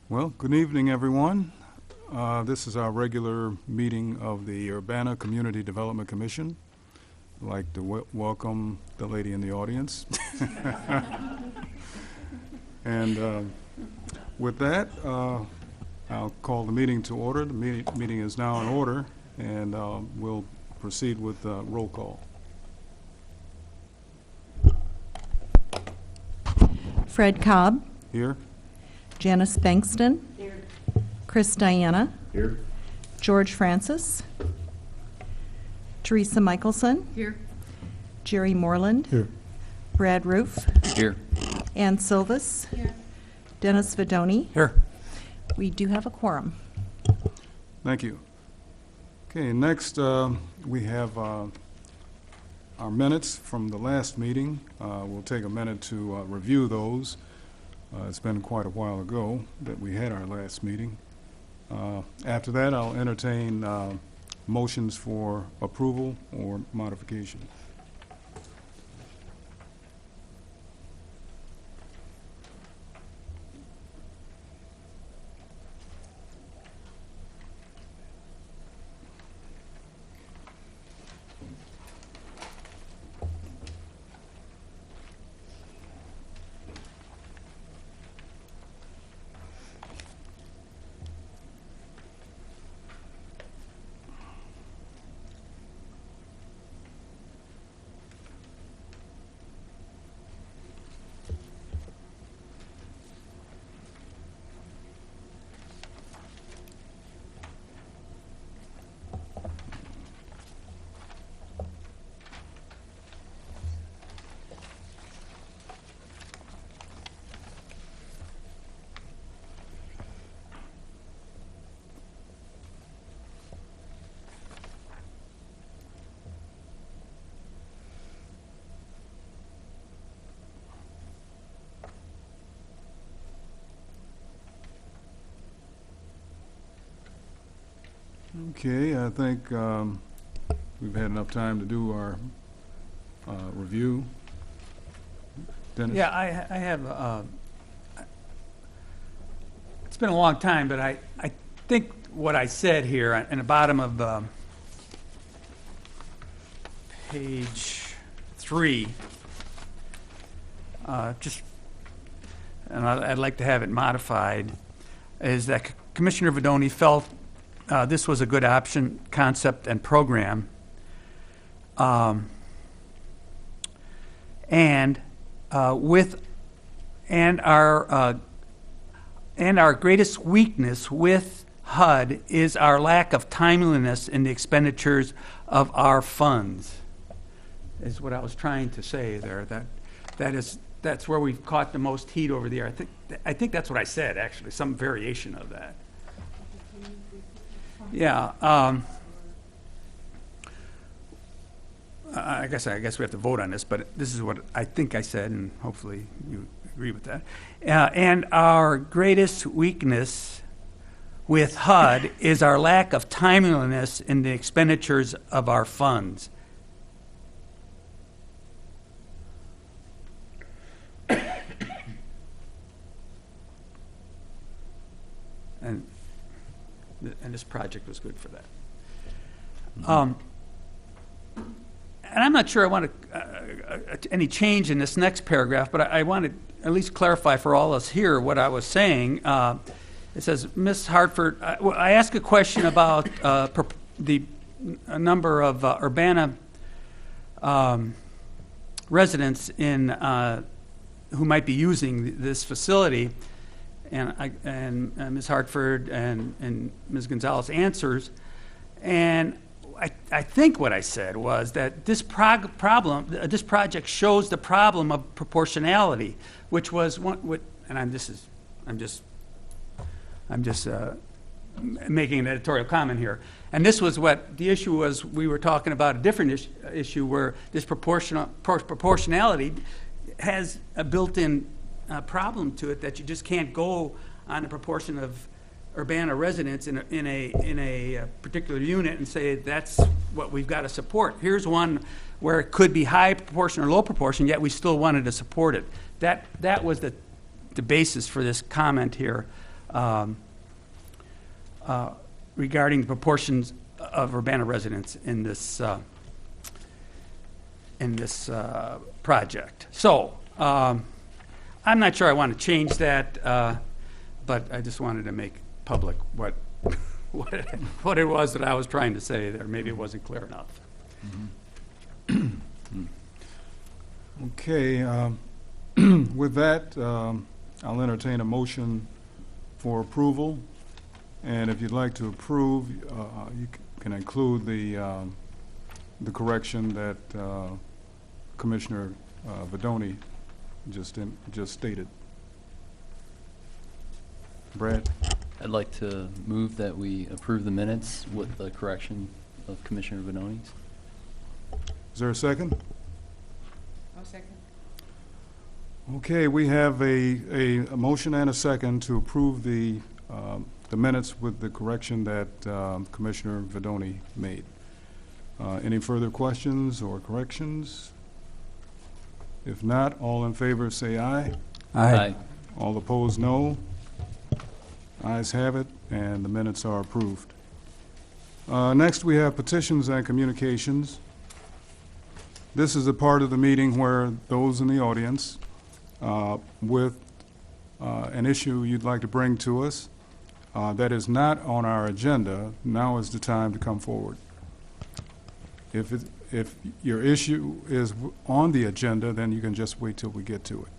Well, good evening, everyone. This is our regular meeting of the Urbana Community Development Commission. I'd like to welcome the lady in the audience. And with that, I'll call the meeting to order. The meeting is now in order, and we'll proceed with roll call. Fred Cobb. Here. Janice Bankston. Here. Chris Diana. Here. George Francis. Teresa Michelson. Here. Jerry Moreland. Here. Brad Roof. Here. Ann Silvas. Here. Dennis Vidoni. Here. We do have a quorum. Thank you. Okay, next we have our minutes from the last meeting. We'll take a minute to review those. It's been quite a while ago that we had our last meeting. After that, I'll entertain motions for approval or modification. Okay, I think we've had enough time to do our review. Dennis? Yeah, I have, it's been a long time, but I think what I said here in the bottom of page 3, just, and I'd like to have it modified, is that Commissioner Vidoni felt this was a good option, concept, and program. And our greatest weakness with HUD is our lack of timeliness in the expenditures of our funds. Is what I was trying to say there. That's where we've caught the most heat over the year. I think that's what I said, actually, some variation of that. Yeah, I guess we have to vote on this, but this is what I think I said, and hopefully you agree with that. And our greatest weakness with HUD is our lack of timeliness in the expenditures of our funds. And this project was good for that. And I'm not sure I want any change in this next paragraph, but I want to at least clarify for all us here what I was saying. It says, Ms. Hartford, I asked a question about the number of Urbana residents who might be using this facility. And Ms. Hartford and Ms. Gonzalez answers, and I think what I said was that this project shows the problem of proportionality, which was I'm just making an editorial comment here, and this was what the issue was. We were talking about a different issue where this proportionality has a built-in problem to it that you just can't go on a proportion of Urbana residents in a particular unit and say that's what we've got to support. Here's one where it could be high proportion or low proportion, yet we still wanted to support it. That was the basis for this comment here. um, regarding the proportions of Urbana residents in this project. So I'm not sure I want to change that, but I just wanted to make public what what it was that I was trying to say there. Maybe it wasn't clear enough. Okay, with that, I'll entertain a motion for approval. And if you'd like to approve, you can include the correction that Commissioner Vidoni just stated. Brad? I'd like to move that we approve the minutes with the correction of Commissioner Vidoni's. Is there a second? I'll second. Okay, we have a motion and a second to approve the minutes with the correction that Commissioner Vidoni made. Any further questions or corrections? If not, all in favor say aye. Aye. All opposed, no. Ayes have it, and the minutes are approved. Next, we have petitions and communications. This is a part of the meeting where those in the audience with an issue you'd like to bring to us that is not on our agenda, now is the time to come forward. If your issue is on the agenda, then you can just wait till we get to it.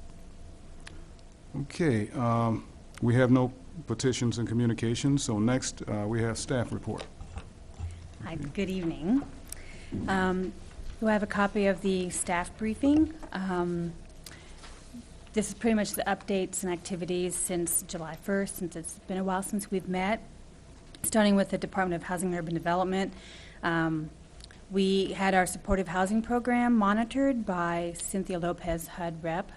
Okay, we have no petitions and communications, so next we have staff report. Hi, good evening. We have a copy of the staff briefing. This is pretty much the updates and activities since July 1st, since it's been a while since we've met. Starting with the Department of Housing and Urban Development, we had our supportive housing program monitored by Cynthia Lopez, HUD rep,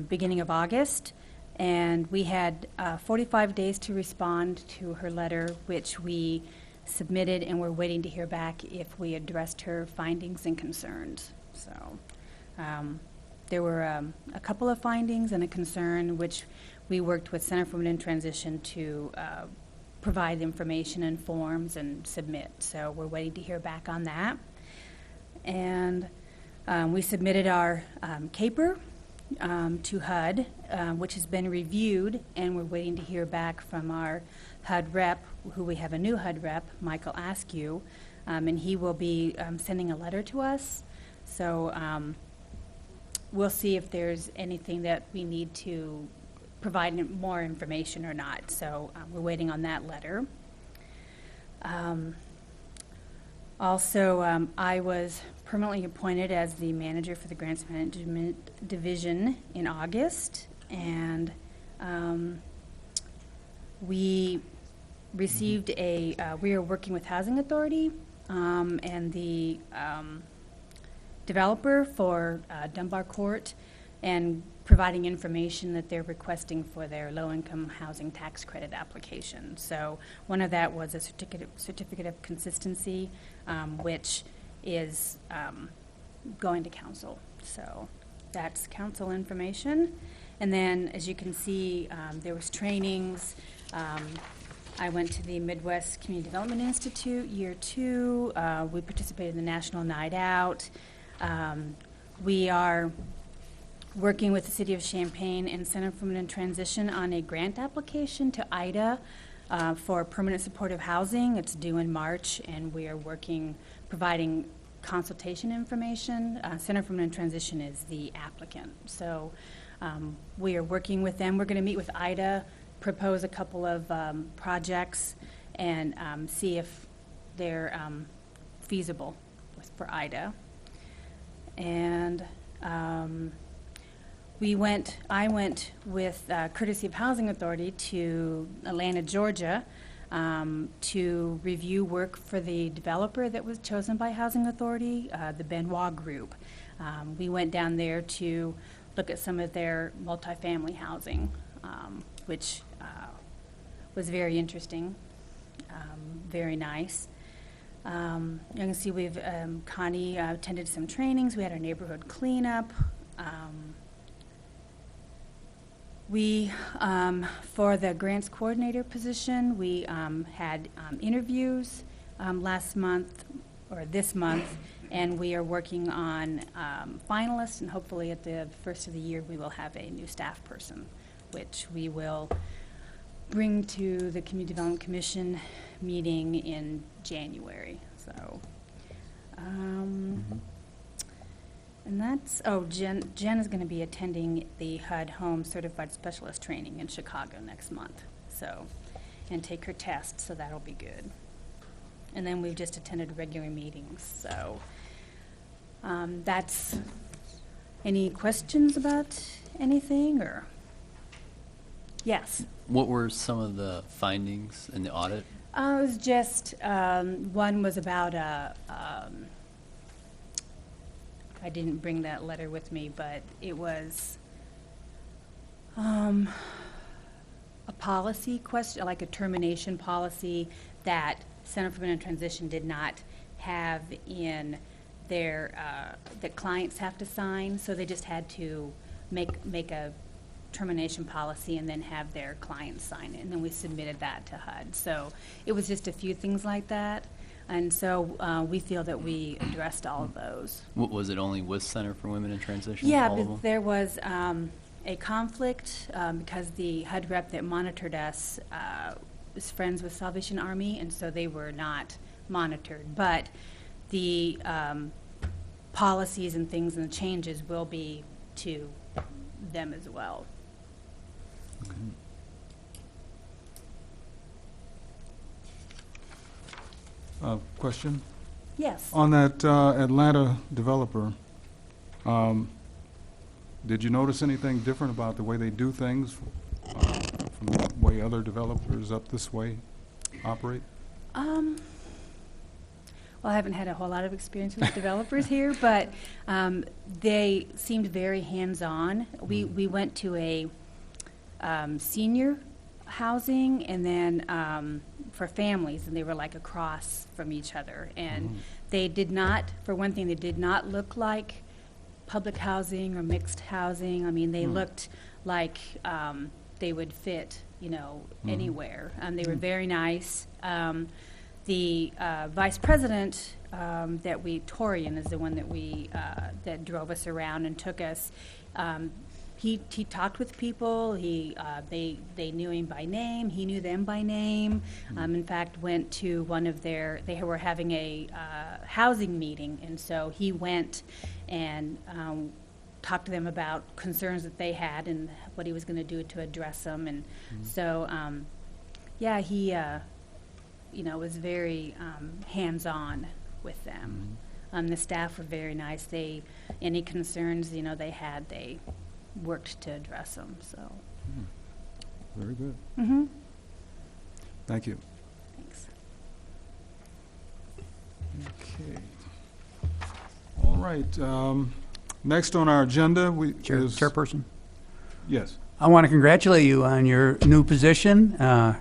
beginning of August. And we had 45 days to respond to her letter, which we submitted, and we're waiting to hear back if we addressed her findings and concerns. So there were a couple of findings and a concern, which we worked with Center for Women in Transition to provide information and forms and submit. So we're waiting to hear back on that. And we submitted our CAPER to HUD, which has been reviewed, and we're waiting to hear back from our HUD rep, who we have a new HUD rep, Michael Askew, and he will be sending a letter to us. So we'll see if there's anything that we need to provide more information or not. So we're waiting on that letter. Also, I was permanently appointed as the manager for the Grants Management Division in August, and we received we are working with Housing Authority and the developer for Dunbar Court, and providing information that they're requesting for their low-income housing tax credit application. So one of that was a certificate of consistency, which is going to council. So that's council information. And then, as you can see, there was trainings. I went to the Midwest Community Development Institute year 2. We participated in the National Night Out. We are working with the City of Champaign and Center for Women in Transition on a grant application to IDA for permanent supportive housing. It's due in March, and we are providing consultation information. Center for Women in Transition is the applicant. So we are working with them. We're going to meet with IDA, propose a couple of projects, and see if they're feasible for IDA. And I went with courtesy of Housing Authority to Atlanta, Georgia, to review work for the developer that was chosen by Housing Authority, the Benoit Group. We went down there to look at some of their multifamily housing, which was very interesting, very nice. You can see Connie attended some trainings. We had our neighborhood cleanup. We, for the grants coordinator position, we had interviews last month, or this month, and we are working on finalists, and hopefully at the first of the year, we will have a new staff person, which we will bring to the Community Development Commission meeting in January, so. And that's, Jen is going to be attending the HUD Home Certified Specialist Training in Chicago next month, so, and take her test, so that'll be good. And then we've just attended regular meetings, so that's, any questions about anything, or? Yes. What were some of the findings in the audit? It was just, one was about I didn't bring that letter with me, but it was a policy question, like a termination policy that Center for Women in Transition did not have in their, that clients have to sign, so they just had to make a termination policy and then have their clients sign it, and then we submitted that to HUD. So it was just a few things like that, and so we feel that we addressed all of those. Was it only with Center for Women in Transition? Yeah, all of but them? there was a conflict because the HUD rep that monitored us was friends with Salvation Army, and so they were not monitored. But the policies and things and the changes will be to them as well. Question? Yes. On that Atlanta developer, did you notice anything different about the way they do things from the way other developers up this way operate? Well, I haven't had a whole lot of experience with developers here, but they seemed very hands-on. We went to a senior housing, and then for families, and they were like across from each other. And they did not, for one thing, they did not look like public housing or mixed housing. I mean, they looked like they would fit, anywhere. They were very nice. The vice president Torian is the one that drove us around and took us. He talked with people. They knew him by name. He knew them by name. In fact, went to one of they were having a housing meeting, and so he went and talked to them about concerns that they had and what he was going to do to address them. And so, he was very hands-on with them. The staff were very nice. Any concerns they had, they worked to address them. So. Very good. Mm-hmm. Thank you. Thanks. Okay. All right. Next on our agenda, is... Chairperson, Yes. I want to congratulate you on your new position. Thank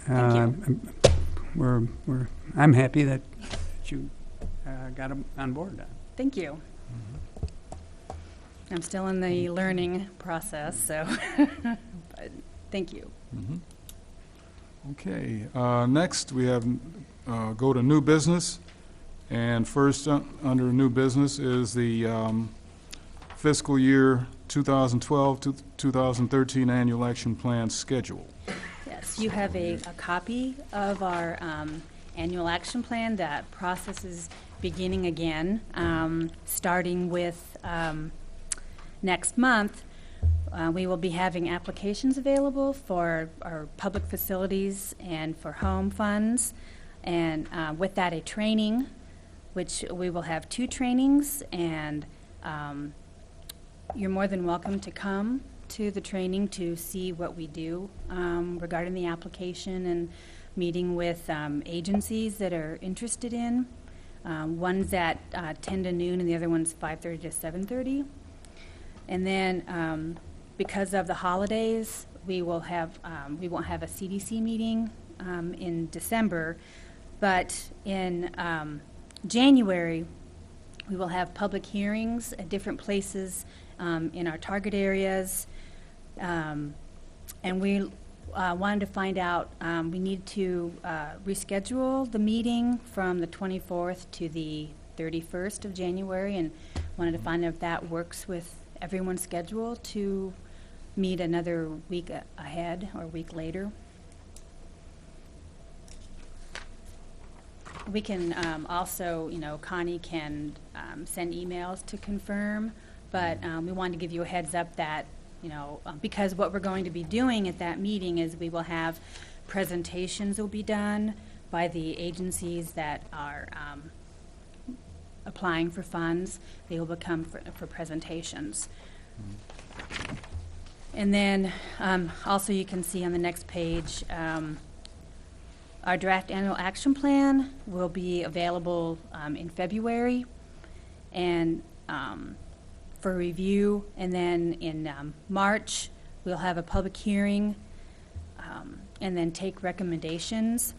you. I'm happy that you got on board. Thank you. I'm still in the learning process, so but thank you. Okay. Next, we have go to new business. And first, under new business is the fiscal year 2012 to 2013 annual action plan schedule. Yes, you have a copy of our annual action plan. That process is beginning again, starting with next month. We will be having applications available for our public facilities and for home funds, and with that a training, which we will have 2 trainings, and you're more than welcome to come to the training to see what we do regarding the application, and meeting with agencies that are interested in. One's at 10 to noon and the other one's 5:30 to 7:30. And then because of the holidays, we won't have a CDC meeting in December, but in January, we will have public hearings at different places in our target areas And we wanted to find out, we need to reschedule the meeting from the 24th to the 31st of January, and wanted to find out if that works with everyone's schedule to meet another week ahead or a week later. We can also, Connie can send emails to confirm, but we wanted to give you a heads up that, because what we're going to be doing at that meeting is we will have presentations will be done by the agencies that are applying for funds. They will become for presentations. And then also you can see on the next page, our draft annual action plan will be available in February and for review. And then in March, we'll have a public hearing and then take recommendations.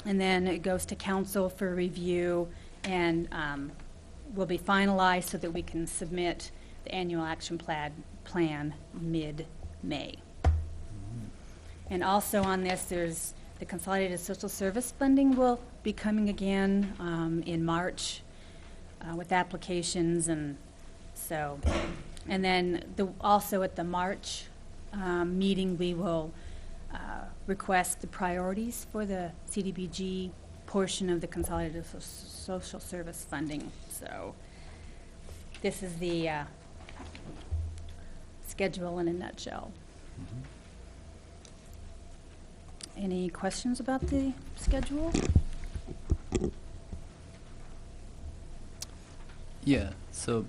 And then it goes to council for review and will be finalized so that we can submit the annual action plan mid-May. And also on this, there's the Consolidated Social Service funding will be coming again in March with applications, and so, and then also at the March meeting, we will request the priorities for the CDBG portion of the Consolidated Social Service funding. So this is the schedule in a nutshell. Any questions about the schedule? Yeah, so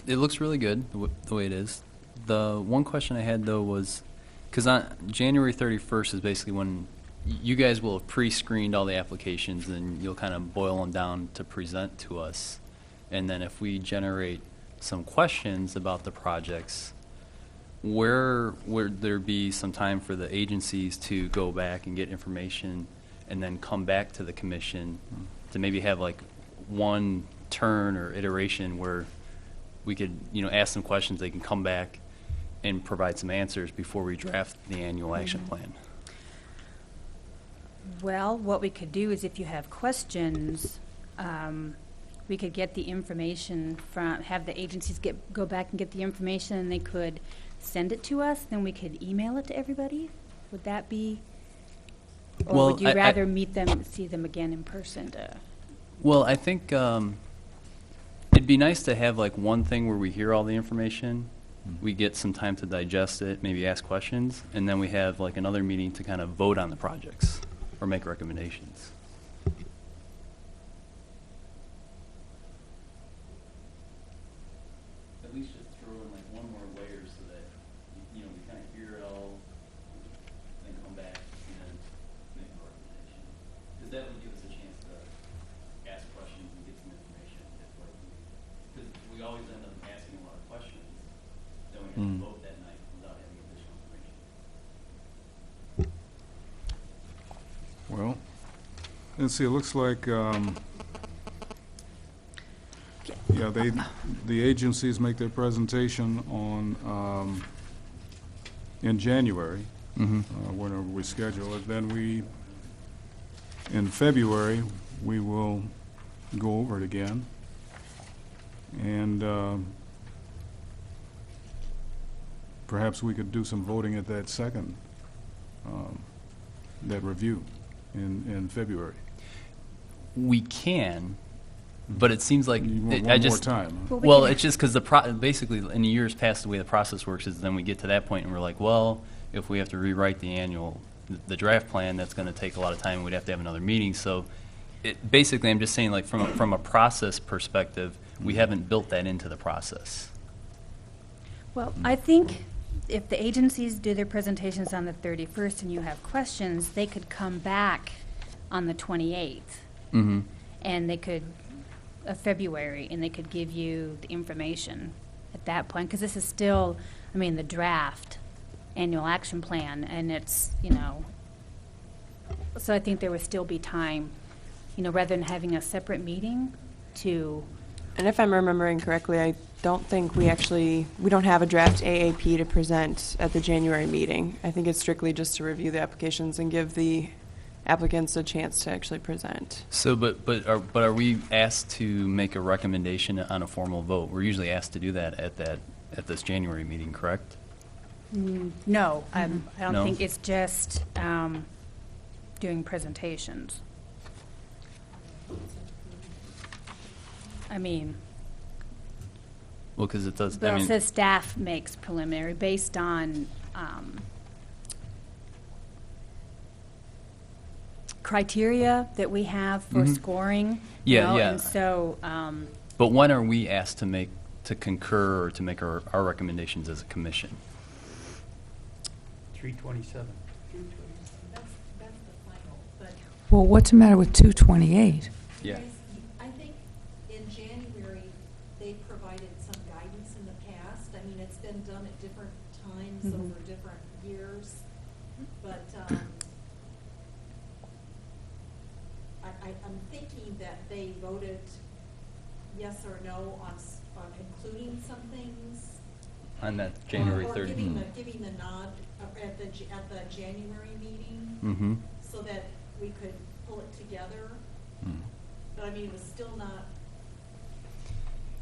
it looks really good the way it is. The one question I had, though, was because on January 31st is basically when you guys will have pre-screened all the applications, and you'll kind of boil them down to present to us. And then if we generate some questions about the projects, where would there be some time for the agencies to go back and get information and then come back to the commission to maybe have like one turn or iteration where we could, ask some questions, they can come back and provide some answers before we draft the annual action plan? Well, what we could do is if you have questions, we could get the information have the agencies go back and get the information, and they could send it to us, then we could email it to everybody. Would that be, or Well, would you I- rather meet them, see them again in person to? Well, I think it'd be nice to have like one thing where we hear all the information, we get some time to digest it, maybe ask questions, and then we have like another meeting to kind of vote on the projects or make recommendations. At least just throw in like one more layer so that, we kind of hear it all, then come back and then make a recommendation. Because that would give us a chance to ask questions and get some information. Because we always end up asking a lot of questions, then we have to vote that night without having additional information. Well, let's see, it looks like, the agencies make their presentation on, in January, whenever we schedule it. Then in February, we will go over it again. And perhaps we could do some voting at that second, that review in February. We can, but it seems like You want I one more just time, huh? we Well, can- it's just because basically in the years past, the way the process works is then we get to that point and we're like, well, if we have to rewrite the draft plan, that's going to take a lot of time. We'd have to have another meeting. So, basically, I'm just saying, like from a process perspective, we haven't built that into the process. Well, I think if the agencies do their presentations on the 31st and you have questions, they could come back on the 28th. Mm-hmm. And they could, February, and they could give you the information at that point, because this is still, the draft annual action plan, and it's, so I think there would still be time, rather than having a separate meeting to, And if I'm remembering correctly, I don't think we don't have a draft AAP to present at the January meeting. I think it's strictly just to review the applications and give the applicants a chance to actually present. So, but are we asked to make a recommendation on a formal vote? We're usually asked to do that at this January meeting, correct? No, I don't No? think it's just doing presentations. I mean, Well, because it does. but I it mean, says staff makes preliminary based on criteria that we have for Mhm. scoring. Yeah, yeah. And so, but when are we asked to concur or to make our recommendations as a commission? 327. That's the final, but Well, what's the matter with 228? Yeah. I think in January, they provided some guidance in the past. I mean, it's been done at different times Mhm. over different years, but I'm thinking that they voted yes or no on including some things. On that January Or 3rd. giving the nod at the January meeting, Mm-hmm. so that we could pull it together. But I mean, it was still not.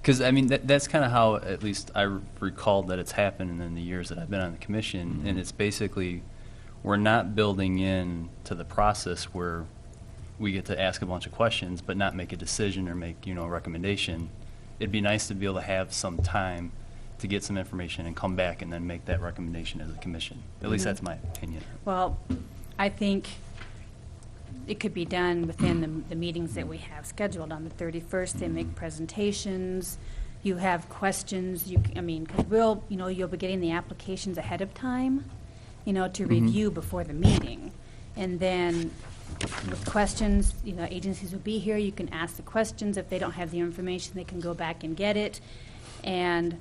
Because, I mean, that's kind of how, at least I recall that it's happened in the years that I've been on the commission, and it's basically, we're not building in to the process where we get to ask a bunch of questions, but not make a decision or make, a recommendation. It'd be nice to be able to have some time to get some information and come back and then make that recommendation as a commission. At least Mhm. that's my opinion. well, I think it could be done within the meetings that we have scheduled. On the 31st, they make presentations, you have questions, because you'll be getting the applications ahead of time, to Mhm. review before the meeting. And then with questions, agencies will be here, you can ask the questions. If they don't have the information, they can go back and get it. And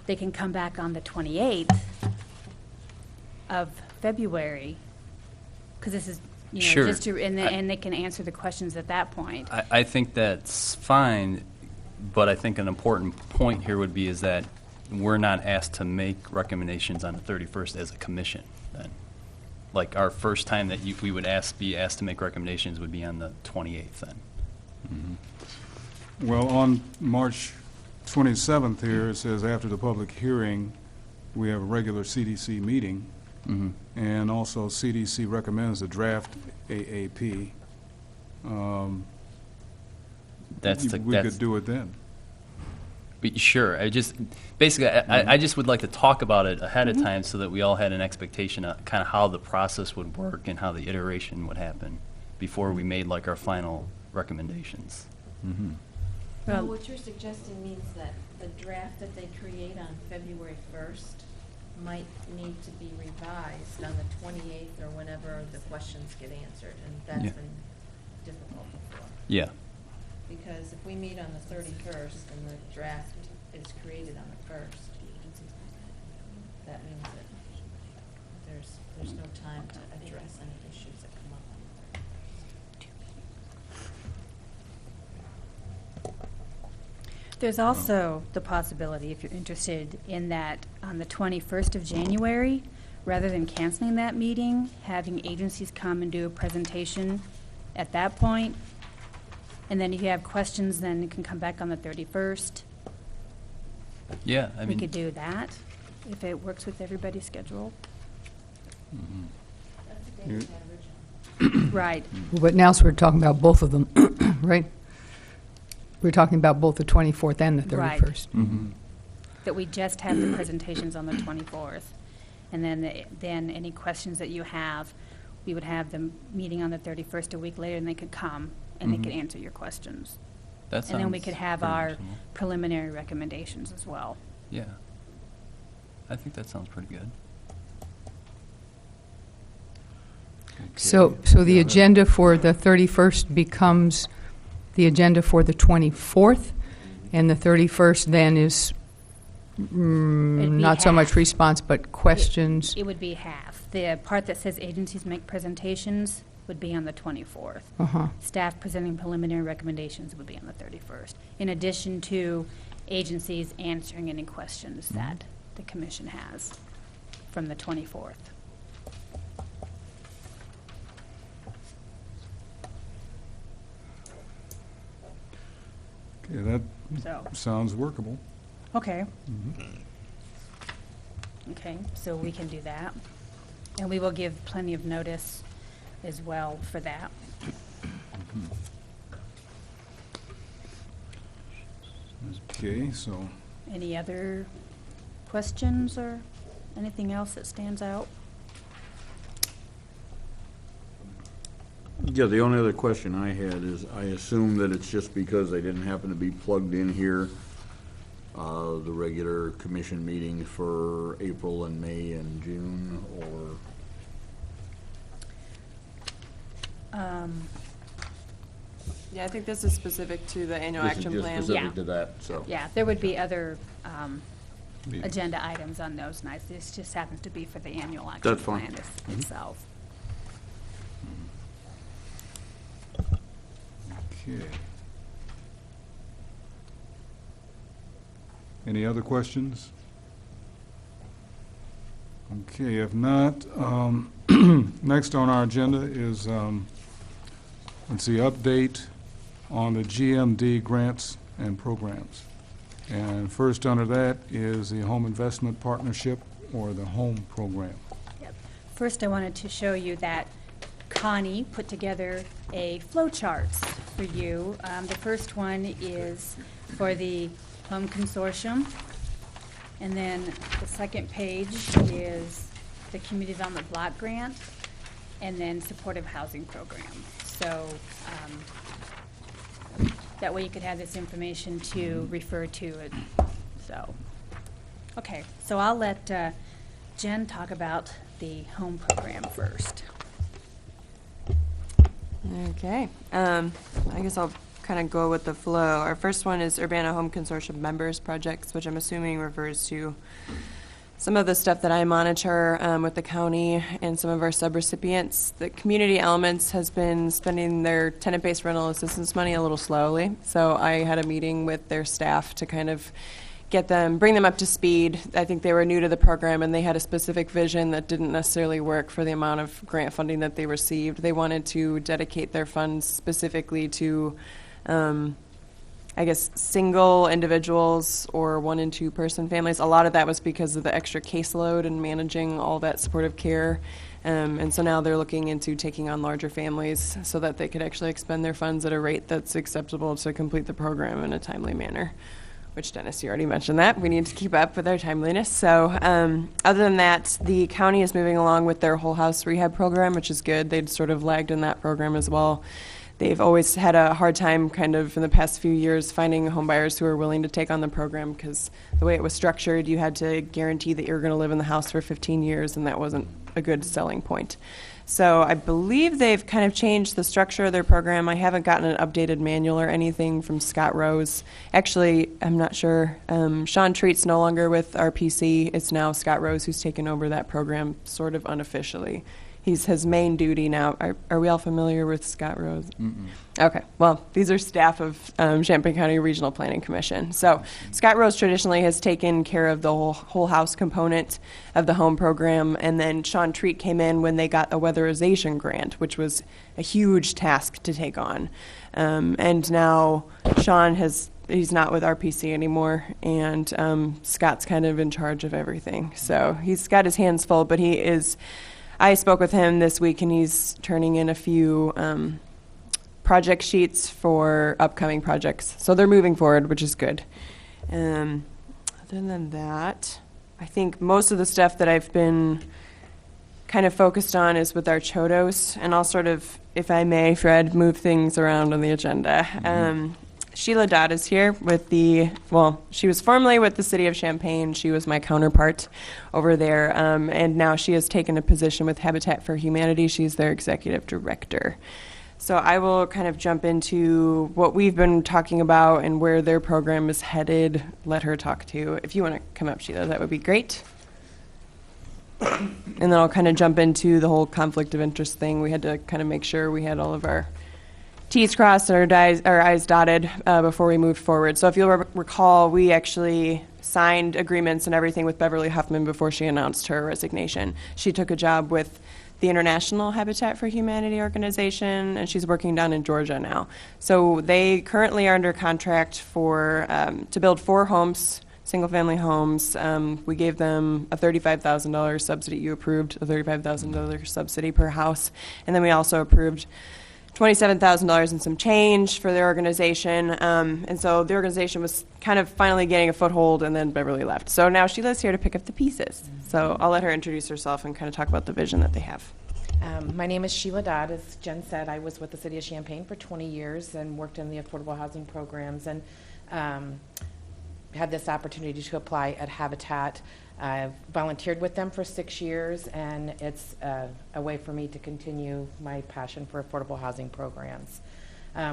they can come back on the 28th of February, because this is, Sure. just to, and they can answer the questions at that point. I think that's fine, but I think an important point here would be is that we're not asked to make recommendations on the 31st as a commission then. Like, our first time that we would be asked to make recommendations would be on the 28th then. Well, on March 27th here, it says after the public hearing, we have a regular CDC meeting, Mhm. and also CDC recommends a draft AAP. We could do it then. But sure, I just would like to talk about it ahead of time so that we all had an expectation of kind of how the process would work and how the iteration would happen before we made like our final recommendations. Well- Well, what you're suggesting means that the draft that they create on February 1st might need to be revised on the 28th or whenever the questions get answered, and that's Yeah. been difficult before. Yeah. Because if we meet on the 31st and the draft is created on the 1st, that means that there's no time to address any issues that come up on the 31st. There's also the possibility, if you're interested, in that on the 21st of January, rather than canceling that meeting, having agencies come and do a presentation at that point, and then if you have questions, then you can come back on the 31st. Yeah, I We mean. could do that, if it works with everybody's schedule. That's the date we You- had originally. Right. But now we're talking about both of them, right? We're talking about both the 24th and the Right. 31st. Mhm. That we just have the presentations on the 24th. And then any questions that you have, we would have them meeting on the 31st a week later, and they could come, and they could Mhm. answer your questions. That And then we sounds could have pretty our reasonable. preliminary recommendations as well. Yeah. I think that sounds pretty good. So the Yeah. agenda for the 31st becomes the agenda for the 24th, and the 31st then is It'd be not so much half. response, but questions. It would be half. The part that says agencies make presentations would be on the 24th. Uh-huh. Staff presenting preliminary recommendations would be on the 31st. In addition to agencies answering any questions that the commission has from the 24th. Okay, that So, sounds workable. okay. Okay, so we can do that. And we will give plenty of notice as well for that. Okay, so, Any other questions or anything else that stands out? Yeah, the only other question I had is, I assume that it's just because they didn't happen to be plugged in here, the regular commission meetings for April and May and June, or? Yeah, I think this is specific to the annual This is action just plan. specific Yeah. to that, so. Yeah, there would be other Meetings. agenda items on those nights. This just happens to be for the annual action That's fine. plan itself. okay. Any other questions? Okay, if not, next on our agenda is, let's see, update on the GMD grants and programs. And first under that is the Home Investment Partnership, or the HOME program. Yep. First, I wanted to show you that Connie put together a flow charts for you. The first one is for the Home Consortium. And then the second page is the Community Development Block Grant, and then Supportive Housing Program. So that way you could have this information to refer to it. So, okay, so I'll let Jen talk about the home program first. Okay, I guess I'll kind of go with the flow. Our first one is Urbana Home Consortium Members Projects, which I'm assuming refers to some of the stuff that I monitor with the county and some of our subrecipients. The Community Elements has been spending their tenant-based rental assistance money a little slowly, so I had a meeting with their staff to kind of bring them up to speed. I think they were new to the program, and they had a specific vision that didn't necessarily work for the amount of grant funding that they received. They wanted to dedicate their funds specifically to I guess, single individuals or 1- and 2-person families. A lot of that was because of the extra caseload and managing all that supportive care. And so now they're looking into taking on larger families so that they could actually expend their funds at a rate that's acceptable to complete the program in a timely manner, which, Dennis, you already mentioned that. We need to keep up with our timeliness. So other than that, the county is moving along with their whole house rehab program, which is good. They'd sort of lagged in that program as well. They've always had a hard time kind of in the past few years finding home buyers who are willing to take on the program, because the way it was structured, you had to guarantee that you were going to live in the house for 15 years, and that wasn't a good selling point. So I believe they've kind of changed the structure of their program. I haven't gotten an updated manual or anything from Scott Rose. Actually, I'm not sure. Sean Treat's no longer with RPC. It's now Scott Rose who's taken over that program sort of unofficially. He's his main duty now. Are we all familiar with Scott Rose? Mm-mm. Okay. Well, these are staff of Champaign County Regional Planning Commission. So Scott Rose traditionally has taken care of the whole house component of the home program, and then Sean Treat came in when they got a weatherization grant, which was a huge task to take on. And now Sean he's not with RPC anymore, and Scott's kind of in charge of everything. So he's got his hands full, but I spoke with him this week, and he's turning in a few project sheets for upcoming projects. So they're moving forward, which is good. Other than that, I think most of the stuff that I've been kind of focused on is with our CHODOS, and I'll sort of, if I may, Fred, move things around on the agenda. Sheila Dodd is here with she was formerly with the City of Champaign. She was my counterpart over there, and now she has taken a position with Habitat for Humanity. She's their executive director. So I will kind of jump into what we've been talking about and where their program is headed. Let her talk too. If you want to come up, Sheila, that would be great. And then I'll kind of jump into the whole conflict of interest thing. We had to kind of make sure we had all of our T's crossed and our I's dotted before we moved forward. So if you'll recall, we actually signed agreements and everything with Beverly Huffman before she announced her resignation. She took a job with the International Habitat for Humanity organization, and she's working down in Georgia now. So they currently are under contract for to build 4 homes, single-family homes. We gave them a $35,000 subsidy. You approved a $35,000 subsidy per house, and then we also approved $27,000 and some change for their organization. And so the organization was kind of finally getting a foothold, and then Beverly left. So now Sheila's here to pick up the pieces. So I'll let her introduce herself and kind of talk about the vision that they have. My name is Sheila Dodd. As Jen said, I was with the City of Champaign for 20 years and worked in the affordable housing programs, and had this opportunity to apply at Habitat. I've volunteered with them for 6 years, and it's a way for me to continue my passion for affordable housing programs.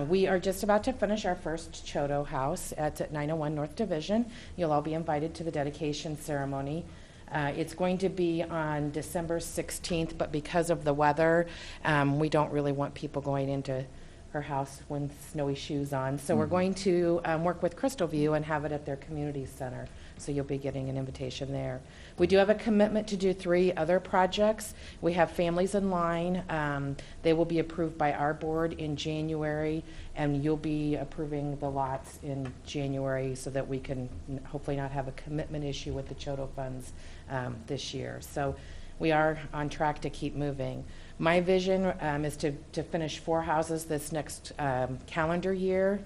We are just about to finish our first Chodo house at 901 North Division. You'll all be invited to the dedication ceremony. It's going to be on December 16th, but because of the weather, we don't really want people going into her house with snowy shoes on. So we're going to work with Crystal View and have it at their community center. So you'll be getting an invitation there. We do have a commitment to do 3 other projects. We have Families in Line. They will be approved by our board in January, and you'll be approving the lots in January so that we can hopefully not have a commitment issue with the Chodo funds this year. So we are on track to keep moving. My vision is to finish 4 houses this next calendar year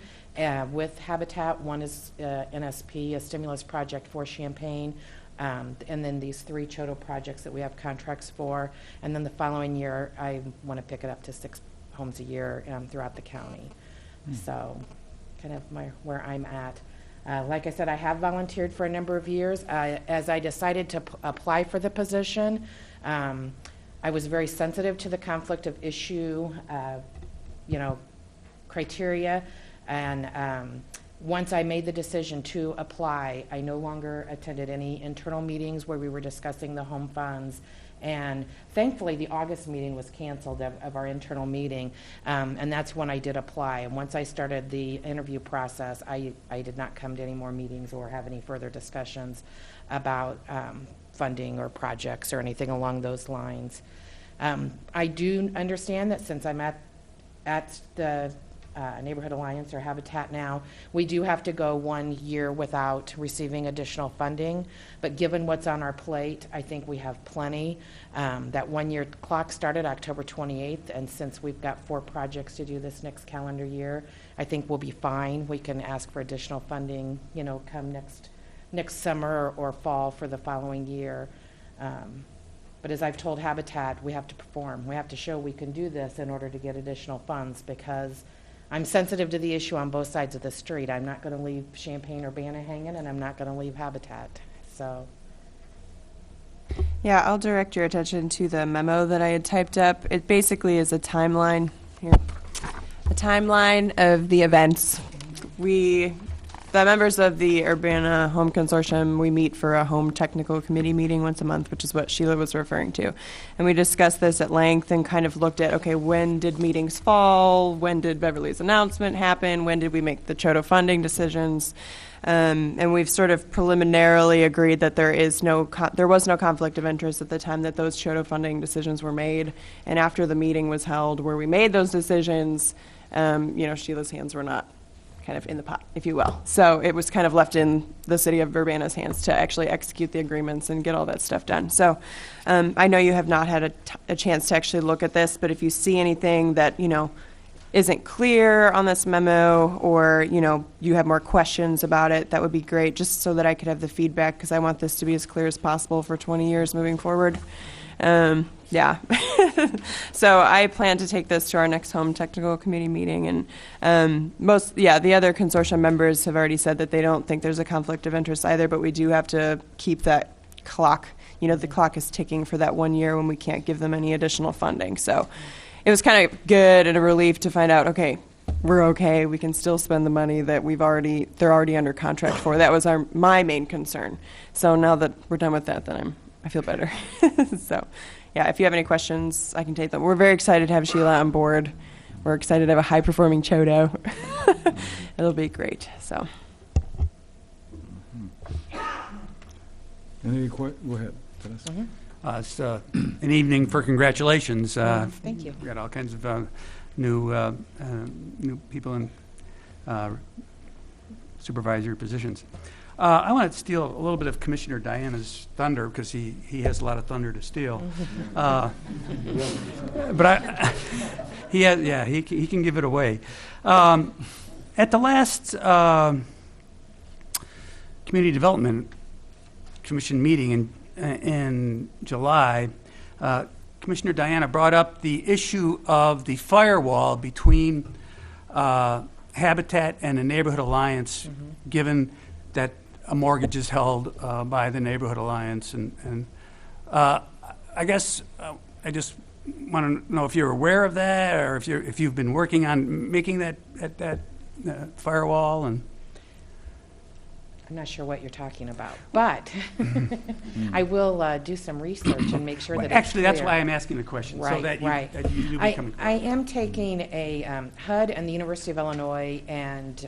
with Habitat. One is NSP, a stimulus project for Champaign, and then these 3 Chodo projects that we have contracts for. And then the following year, I want to pick it up to 6 homes a year throughout the county. So kind of where I'm at. Like I said, I have volunteered for a number of years. As I decided to apply for the position, I was very sensitive to the conflict of issue, criteria, and once I made the decision to apply, I no longer attended any internal meetings where we were discussing the home funds. And thankfully, the August meeting was canceled of our internal meeting, and that's when I did apply. And once I started the interview process, I did not come to any more meetings or have any further discussions about funding or projects or anything along those lines. I do understand that since I'm at the Neighborhood Alliance or Habitat now, we do have to go 1 year without receiving additional funding. But given what's on our plate, I think we have plenty. That 1-year clock started October 28th, and since we've got 4 projects to do this next calendar year, I think we'll be fine. We can ask for additional funding, come next summer or fall for the following year. But as I've told Habitat, we have to perform. We have to show we can do this in order to get additional funds, because I'm sensitive to the issue on both sides of the street. I'm not going to leave Champaign-Urbana hanging, and I'm not going to leave Habitat. So. Yeah, I'll direct your attention to the memo that I had typed up. It basically is a timeline here, a timeline of the events. The members of the Urbana Home Consortium, we meet for a home technical committee meeting once a month, which is what Sheila was referring to. And we discussed this at length and kind of looked at, okay, when did meetings fall? When did Beverly's announcement happen? When did we make the Chodo funding decisions? And we've sort of preliminarily agreed that there was no conflict of interest at the time that those Chodo funding decisions were made. And after the meeting was held where we made those decisions, Sheila's hands were not kind of in the pot, if you will. So it was kind of left in the city of Urbana's hands to actually execute the agreements and get all that stuff done. So I know you have not had a chance to actually look at this, but if you see anything that, isn't clear on this memo, or, you have more questions about it, that would be great, just so that I could have the feedback, because I want this to be as clear as possible for 20 years moving forward. Yeah. So I plan to take this to our next home technical committee meeting, and the other consortium members have already said that they don't think there's a conflict of interest either, but we do have to keep that clock. The clock is ticking for that 1 year when we can't give them any additional funding. So it was kind of good and a relief to find out, okay, we're okay. We can still spend the money that they're already under contract for. That was my main concern. So now that we're done with that, then I feel better. So, yeah, if you have any questions, I can take them. We're very excited to have Sheila on board. we're excited to have a high-performing Chodo. It'll be great, so. Any go ahead, Dennis. It's an evening for congratulations. Thank you. We got all kinds of new people in supervisory positions. I want to steal a little bit of Commissioner Diana's thunder because he has a lot of thunder to steal. But he can give it away. At the last Community Development Commission meeting in July, Commissioner Diana brought up the issue of the firewall between Habitat and the Neighborhood Alliance, given that a mortgage is held by the Neighborhood Alliance. And I guess I just want to know if you're aware of that, or if you've been working on making that firewall. And I'm not sure what you're talking about, but I will do some research and make sure that it's actually, that's clear. why I'm asking the question, so that you do become I am taking a HUD and the University of Illinois and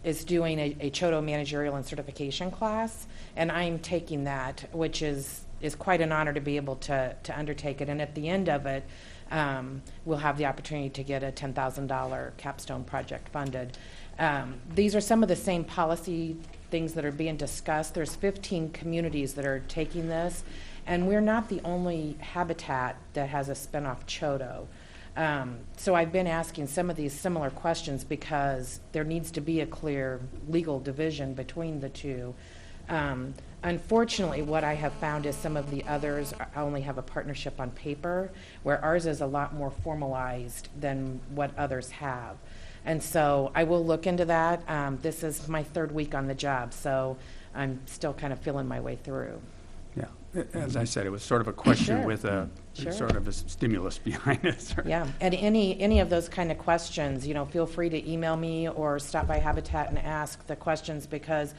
is doing a Chodo managerial and certification class, and I'm taking that, which is quite an honor to be able to undertake it. And at the end of it, we'll have the opportunity to get a $10,000 capstone project funded. These are some of the same policy things that are being discussed. There's 15 communities that are taking this, and we're not the only habitat that has a spinoff Chodo. So I've been asking some of these similar questions because there needs to be a clear legal division between the two. Unfortunately, what I have found is some of the others only have a partnership on paper, where ours is a lot more formalized than what others have. And so I will look into that. This is my third week on the job, so I'm still kind of feeling my way through. Yeah, as I said, it was sort of a question Sure. with a Sure. sort of a stimulus behind it. Yeah, and any of those kind of questions, feel free to email me or stop by Habitat and ask the questions, because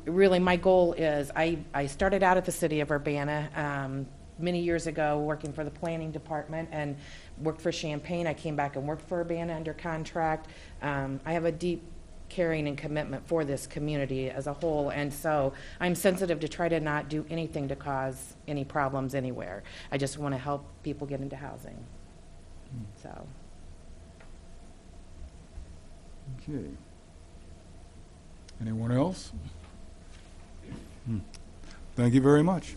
really my goal is, I started out at the city of Urbana many years ago working for the planning department and worked for Champaign. I came back and worked for Urbana under contract. I have a deep caring and commitment for this community as a whole, and so I'm sensitive to try to not do anything to cause any problems anywhere. I just want to help people get into housing. So. Okay. Anyone else? Thank you very much.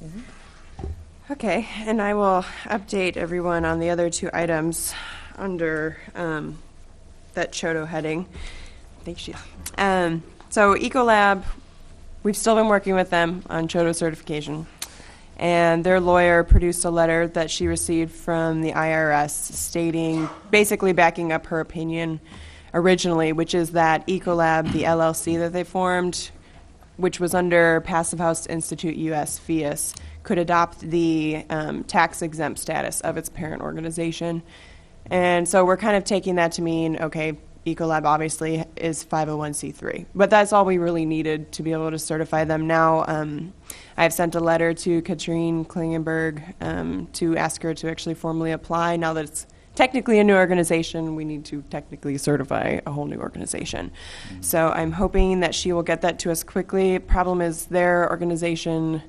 Okay, and I will update everyone on the other two items under that Chodo heading. Thanks, Sheila. So Ecolab, we've still been working with them on Chodo certification, and their lawyer produced a letter that she received from the IRS stating, basically backing up her opinion originally, which is that Ecolab, the LLC that they formed, which was under Passive House Institute US FIAS, could adopt the tax-exempt status of its parent organization. And so we're kind of taking that to mean, okay, Ecolab obviously is 501c3, but that's all we really needed to be able to certify them. Now, I've sent a letter to Katrine Klingenberg to ask her to actually formally apply. Now that it's technically a new organization, we need to technically certify a whole new organization. So I'm hoping that she will get that to us quickly. Problem is, their organization,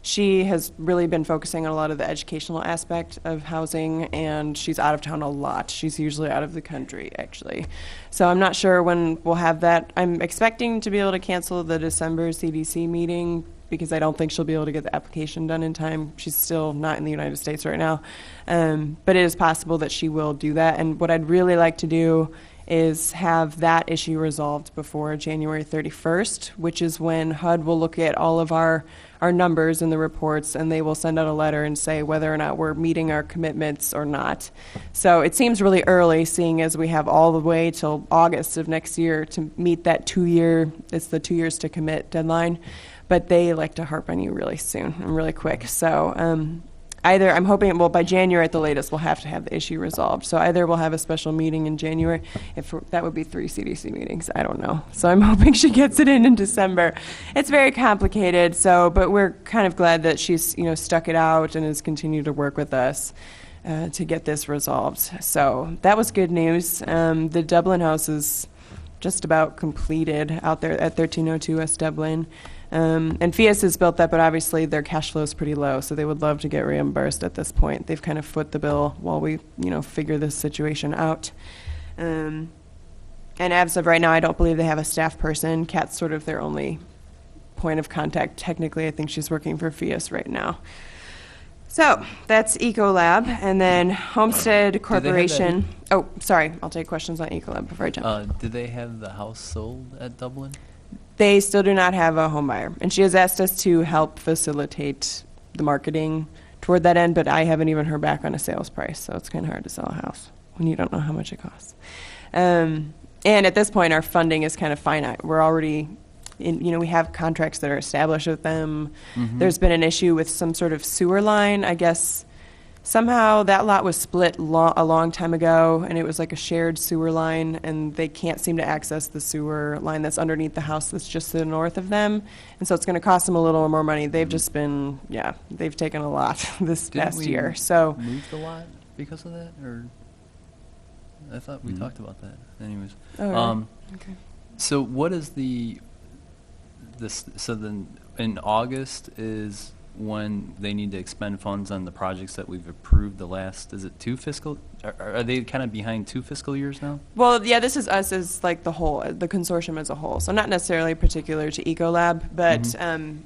she has really been focusing on a lot of the educational aspect of housing, and she's out of town a lot. She's usually out of the country, actually. So I'm not sure when we'll have that. I'm expecting to be able to cancel the December CDC meeting because I don't think she'll be able to get the application done in time. She's still not in the United States right now. But it is possible that she will do that. And what I'd really like to do is have that issue resolved before January 31st, which is when HUD will look at all of our numbers in the reports, and they will send out a letter and say whether or not we're meeting our commitments or not. So it seems really early, seeing as we have all the way till August of next year to meet that it's the 2 years to commit deadline, but they like to harp on you really soon and really quick. So either I'm hoping, by January at the latest, we'll have to have the issue resolved. So either we'll have a special meeting in January, that would be 3 CDC meetings, I don't know. So I'm hoping she gets it in December. It's very complicated, but we're kind of glad that she's, stuck it out and has continued to work with us. to get this resolved. So that was good news. The Dublin house is just about completed out there at 1302 West Dublin. And Fias has built that, but obviously their cash flow is pretty low, so they would love to get reimbursed at this point. They've kind of foot the bill while we, figure this situation out. And as of right now, I don't believe they have a staff person. Kat's sort of their only point of contact. Technically, I think she's working for Fias right now. So that's Ecolab, and then Homestead Corporation. Oh, sorry, I'll take questions on Ecolab before I jump. Did they have the house sold at Dublin? They still do not have a home buyer, and she has asked us to help facilitate the marketing toward that end, but I haven't even heard back on a sales price, so it's kind of hard to sell a house when you don't know how much it costs. And at this point, our funding is kind of finite. We're already we have contracts that are established with them. Mm-hmm. There's been an issue with some sort of sewer line. I guess somehow that lot was split a long time ago, and it was like a shared sewer line, and they can't seem to access the sewer line that's underneath the house that's just to the north of them. And so it's going to cost them a little more money. They've just been, they've taken a lot this past year. So moved a lot because of that, or I thought we talked about that. Anyways, Oh, really? Okay. So what is so then in August is when they need to expend funds on the projects that we've approved the last, is it 2 fiscal, are they kind of behind 2 fiscal years now? Well, yeah, this is us as like the whole, the consortium as a whole. So not necessarily particular to Ecolab, but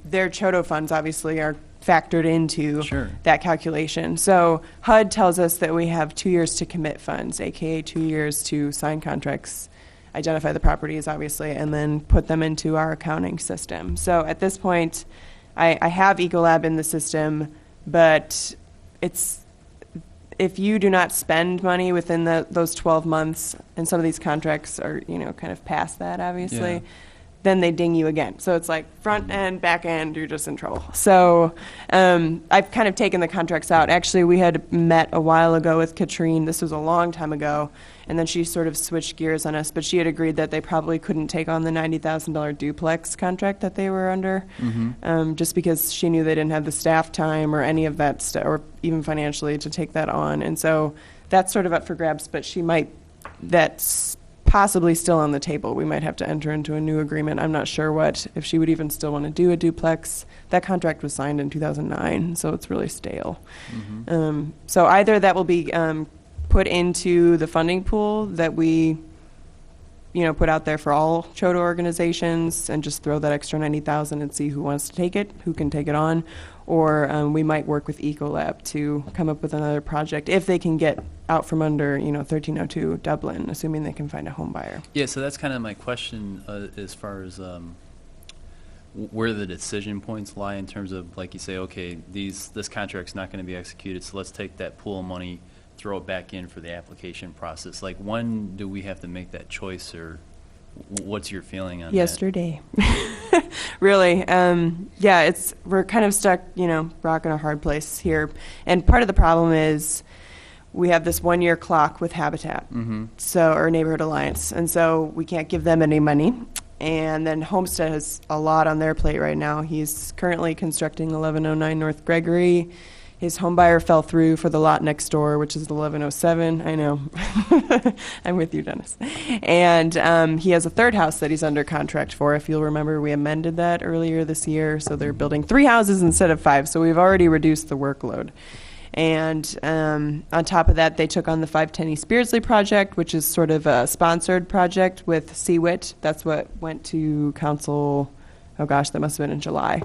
their Chodo funds obviously are factored into that calculation. So HUD tells us that we have 2 years to commit funds, aka 2 years to sign contracts, identify the properties, obviously, and then put them into our accounting system. So at this point, I have Ecolab in the system, but if you do not spend money within those 12 months, and some of these contracts are, kind of past that, obviously, then they ding you again. So it's like front end, back end, you're just in trouble. So I've kind of taken the contracts out. Actually, we had met a while ago with Katrine. This was a long time ago. And then she sort of switched gears on us, but she had agreed that they probably couldn't take on the $90,000 duplex contract that they were under, just because she knew they didn't have the staff time or any of that or even financially to take that on. And so that's sort of up for grabs, but that's possibly still on the table. We might have to enter into a new agreement. I'm not sure if she would even still want to do a duplex. That contract was signed in 2009, so it's really stale. So either that will be put into the funding pool that we, put out there for all Chodo organizations and just throw that extra $90,000 and see who wants to take it, who can take it on, or we might work with Ecolab to come up with another project if they can get out from under, 1302 Dublin, assuming they can find a home buyer. Yeah, so that's kind of my question as far as where the decision points lie in terms of, like you say, okay, this contract's not going to be executed, so let's take that pool of money, throw it back in for the application process. Like, when do we have to make that choice, or what's your feeling on Yesterday. Really. We're kind of stuck, rock in a hard place here. And part of the problem is we have this 1-year clock with Habitat, or Neighborhood Alliance, and so we can't give them any money. And then Homestead has a lot on their plate right now. He's currently constructing 1109 North Gregory. His home buyer fell through for the lot next door, which is 1107. I know. I'm with you, Dennis. And he has a third house that he's under contract for. If you'll remember, we amended that earlier this year, so they're building 3 houses instead of 5. So we've already reduced the workload. And on top of that, they took on the 510 East Beardsley project, which is sort of a sponsored project with CWIT. That's what went to council, that must have been in July.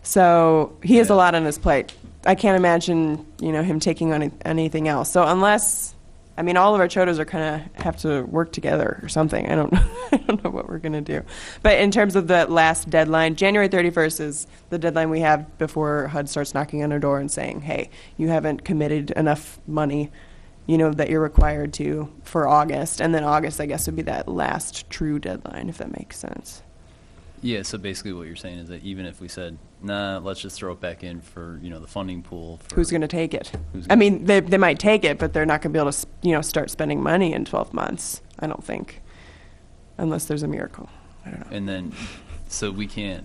So he has a lot on his plate. I can't imagine, him taking on anything else. So unless, all of our Chodos are kind of have to work together or something. I don't know. I don't know what we're going to do. But in terms of the last deadline, January 31st is the deadline we have before HUD starts knocking on our door and saying, hey, you haven't committed enough money, that you're required to for August. And then August, I guess, would be that last true deadline, if that makes sense. Yeah, so basically what you're saying is that even if we said, nah, let's just throw it back in for, the funding pool. Who's going to take it? They might take it, but they're not going to be able to, start spending money in 12 months, I don't think, unless there's a miracle. I don't know. And then, so we can't,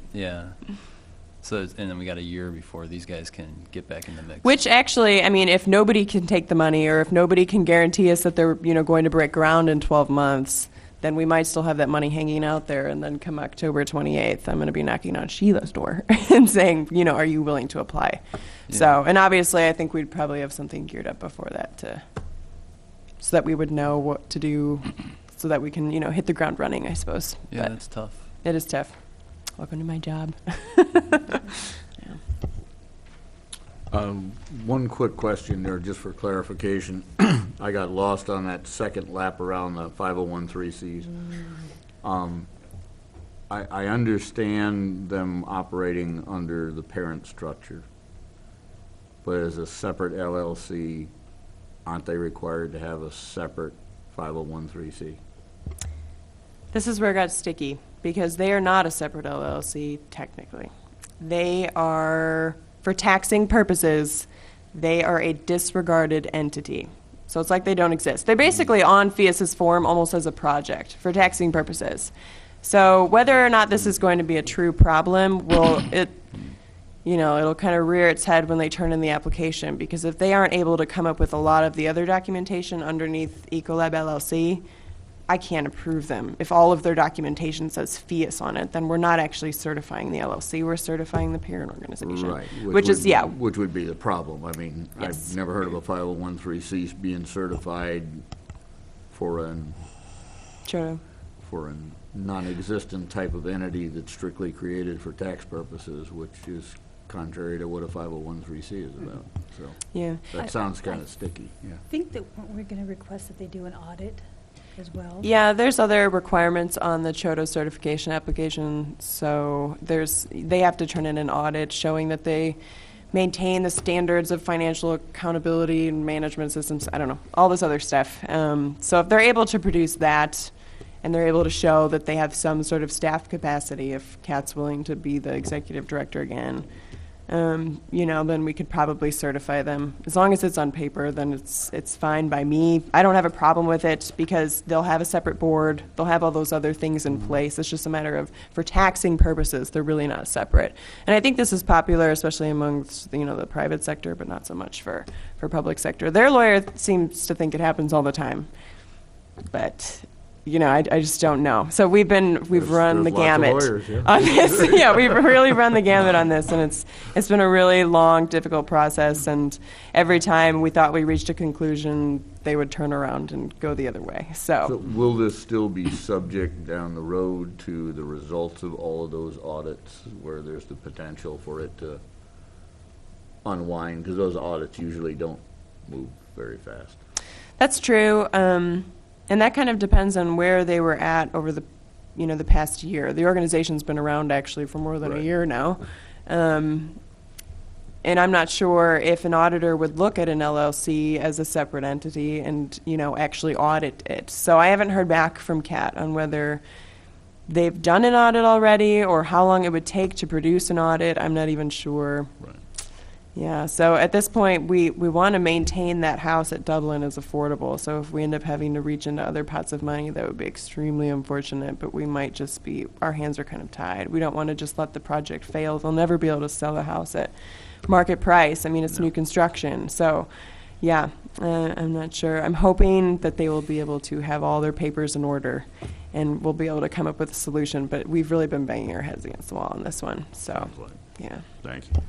So, and then we got a year before these guys can get back in the mix. Which actually, I mean, if nobody can take the money, or if nobody can guarantee us that they're, going to break ground in 12 months, then we might still have that money hanging out there. And then come October 28th, I'm going to be knocking on Sheila's door and saying, are you willing to apply? Yeah. So, and obviously, I think we'd probably have something geared up before that so that we would know what to do, so that we can, hit the ground running, I suppose. Yeah, But that's tough. it is tough. Welcome to my job. One quick question there, just for clarification. I got lost on that second lap around the 501(c)(3)s. I understand them operating under the parent structure, but as a separate LLC, aren't they required to have a separate 501(c)(3)? This is where it got sticky, because they are not a separate LLC technically. They are, for taxing purposes, they are a disregarded entity. So it's like they don't exist. They're basically on FIAS's form almost as a project for taxing purposes. So whether or not this is going to be a true problem, it'll kind of rear its head when they turn in the application, because if they aren't able to come up with a lot of the other documentation underneath Ecolab LLC, I can't approve them. If all of their documentation says FIAS on it, then we're not actually certifying the LLC, we're certifying the parent organization. Right. Which is, yeah. Which would be the problem. I mean, Yes. I've never heard of a 501(c) being certified for a Sure. non-existent type of entity that's strictly created for tax purposes, which is contrary to what a 501(c) is about. So Yeah. that sounds kind of sticky, yeah. I think that we're going to request that they do an audit as well. Yeah, there's other requirements on the CHOTO certification application. So they have to turn in an audit showing that they maintain the standards of financial accountability and management systems. I don't know, all this other stuff. So if they're able to produce that, and they're able to show that they have some sort of staff capacity, if Kat's willing to be the executive director again, then we could probably certify them. As long as it's on paper, then it's fine by me. I don't have a problem with it, because they'll have a separate board. They'll have all those other things in place. It's just a matter of, for taxing purposes, they're really not separate. And I think this is popular, especially amongst the private sector, but not so much for public sector. Their lawyer seems to think it happens all the time, but I just don't know. So we've run the There's lots of gamut lawyers, yeah. on this. Yeah, we've really run the gamut on this, and it's been a really long, difficult process. And every time we thought we reached a conclusion, they would turn around and go the other way. So will this still be subject down the road to the results of all of those audits, where there's the potential for it to unwind? Because those audits usually don't move very fast. That's true. And that kind of depends on where they were at over the past year. The organization's been around actually for more than a Right. year now. And I'm not sure if an auditor would look at an LLC as a separate entity and, actually audit it. So I haven't heard back from Kat on whether they've done an audit already or how long it would take to produce an audit. I'm not even sure. Right. Yeah, so at this point, we want to maintain that house at Dublin as affordable. So if we end up having to reach into other pots of money, that would be extremely unfortunate, but we might just our hands are kind of tied. We don't want to just let the project fail. They'll never be able to sell the house at market price. I mean, it's new construction. So, yeah, I'm not sure. I'm hoping that they will be able to have all their papers in order, and we'll be able to come up with a solution, but we've really been banging our heads against the wall on this one. So, Sounds like. yeah. Thank you.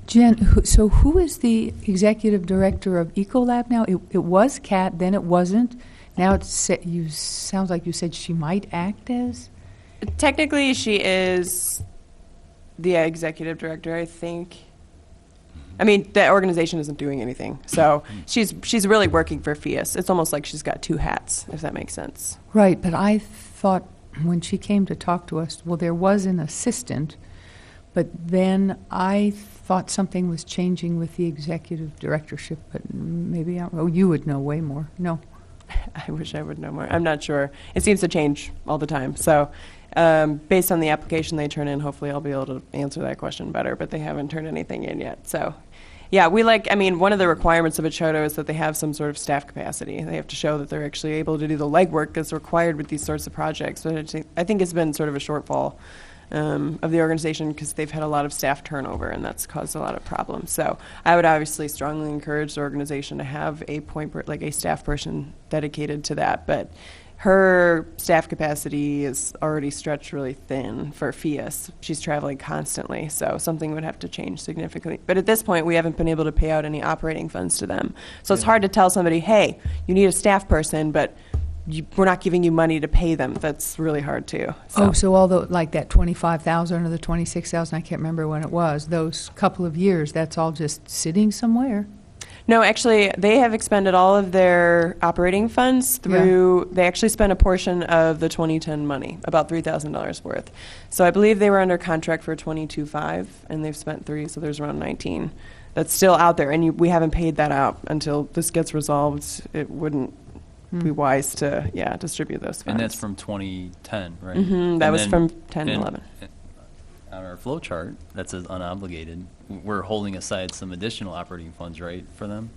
Jen, so who is the executive director of Ecolab now? It was Kat, then it wasn't. Now sounds like you said she might act as? Technically, she is the executive director, I think. I mean, the organization isn't doing anything, so she's really working for FIAS. It's almost like she's got two hats, if that makes sense. Right, but I thought when she came to talk to us, well, there was an assistant, but then I thought something was changing with the executive directorship, but maybe you would know way more. No. I wish I would know more. I'm not sure. It seems to change all the time. So based on the application they turn in, hopefully I'll be able to answer that question better, but they haven't turned anything in yet. So, yeah, one of the requirements of a CHOTO is that they have some sort of staff capacity. They have to show that they're actually able to do the legwork that's required with these sorts of projects. But I think it's been sort of a shortfall of the organization because they've had a lot of staff turnover, and that's caused a lot of problems. So I would obviously strongly encourage the organization to have like a staff person dedicated to that. But her staff capacity is already stretched really thin for FIAS. She's traveling constantly, so something would have to change significantly. But at this point, we haven't been able to pay out any operating funds to them. So it's hard to tell somebody, hey, you need a staff person, but we're not giving you money to pay them. That's really hard too. Oh, so all the, like that 25,000 or the 26,000, I can't remember when it was, those couple of years, that's all just sitting somewhere? No, actually, they have expended all of their operating funds through, they actually spent a portion of the 2010 money, about $3,000 worth. So I believe they were under contract for 22.5, and they've spent 3, so there's around 19. That's still out there, and we haven't paid that out until this gets resolved. It wouldn't be wise to, distribute those funds. And that's from 2010, right? Mm-hmm, that And was then- from 10 and 11. On our flow chart, that says unobligated. We're holding aside some additional operating funds, right, for them?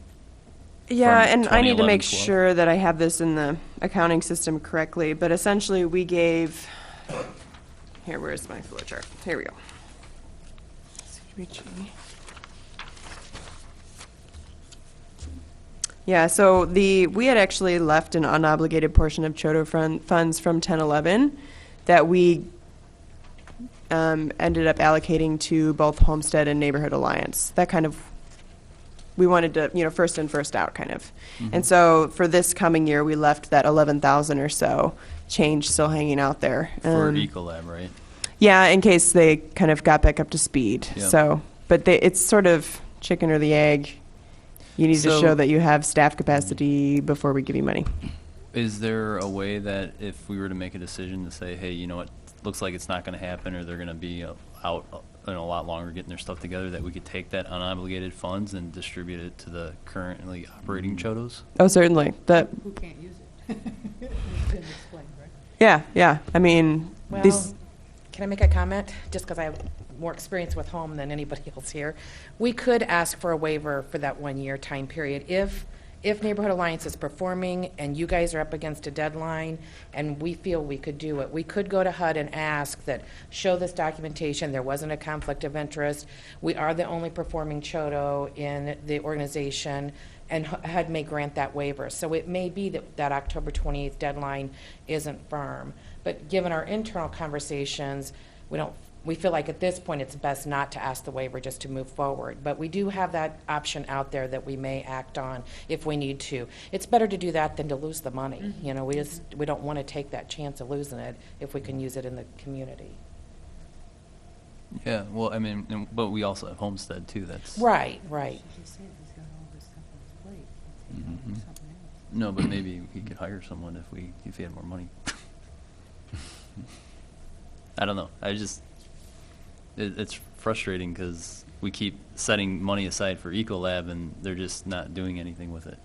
Yeah, From and I need to 2011, make 12. sure that I have this in the accounting system correctly, but essentially we gave, here, where's my flow chart? Here we go. Yeah, so we had actually left an unobligated portion of Chodo funds from 10-11 that we ended up allocating to both Homestead and Neighborhood Alliance. That kind of, we wanted to, first in, first out kind of. And so for this coming year, we left that 11,000 or so change still hanging out there. For Ecolab, right? Yeah, in case they kind of got back up to speed. Yep. So, but it's sort of chicken or the egg. You need to So- show that you have staff capacity before we give you money. Is there a way that if we were to make a decision to say, hey, you know what, looks like it's not going to happen, or they're going to be out a lot longer getting their stuff together, that we could take that unobligated funds and distribute it to the currently operating Chodos? Oh, certainly. Who can't use it? Yeah. I mean, Well, these. can I make a comment? Just because I have more experience with home than anybody else here. We could ask for a waiver for that 1-year time period. If Neighborhood Alliance is performing and you guys are up against a deadline and we feel we could do it, we could go to HUD and ask that, show this documentation, there wasn't a conflict of interest, we are the only performing Chodo in the organization, and HUD may grant that waiver. So it may be that October 28th deadline isn't firm. But given our internal conversations, we feel like at this point it's best not to ask the waiver, just to move forward. But we do have that option out there that we may act on if we need to. It's better to do that than to lose the money. We don't want to take that chance of losing it if we can use it in the community. Yeah, well, I mean, but we also have Homestead, too. That's Right. Mhm. No, but maybe he could hire someone if he had more money. I don't know. It's frustrating because we keep setting money aside for Ecolab and they're just not doing anything with it.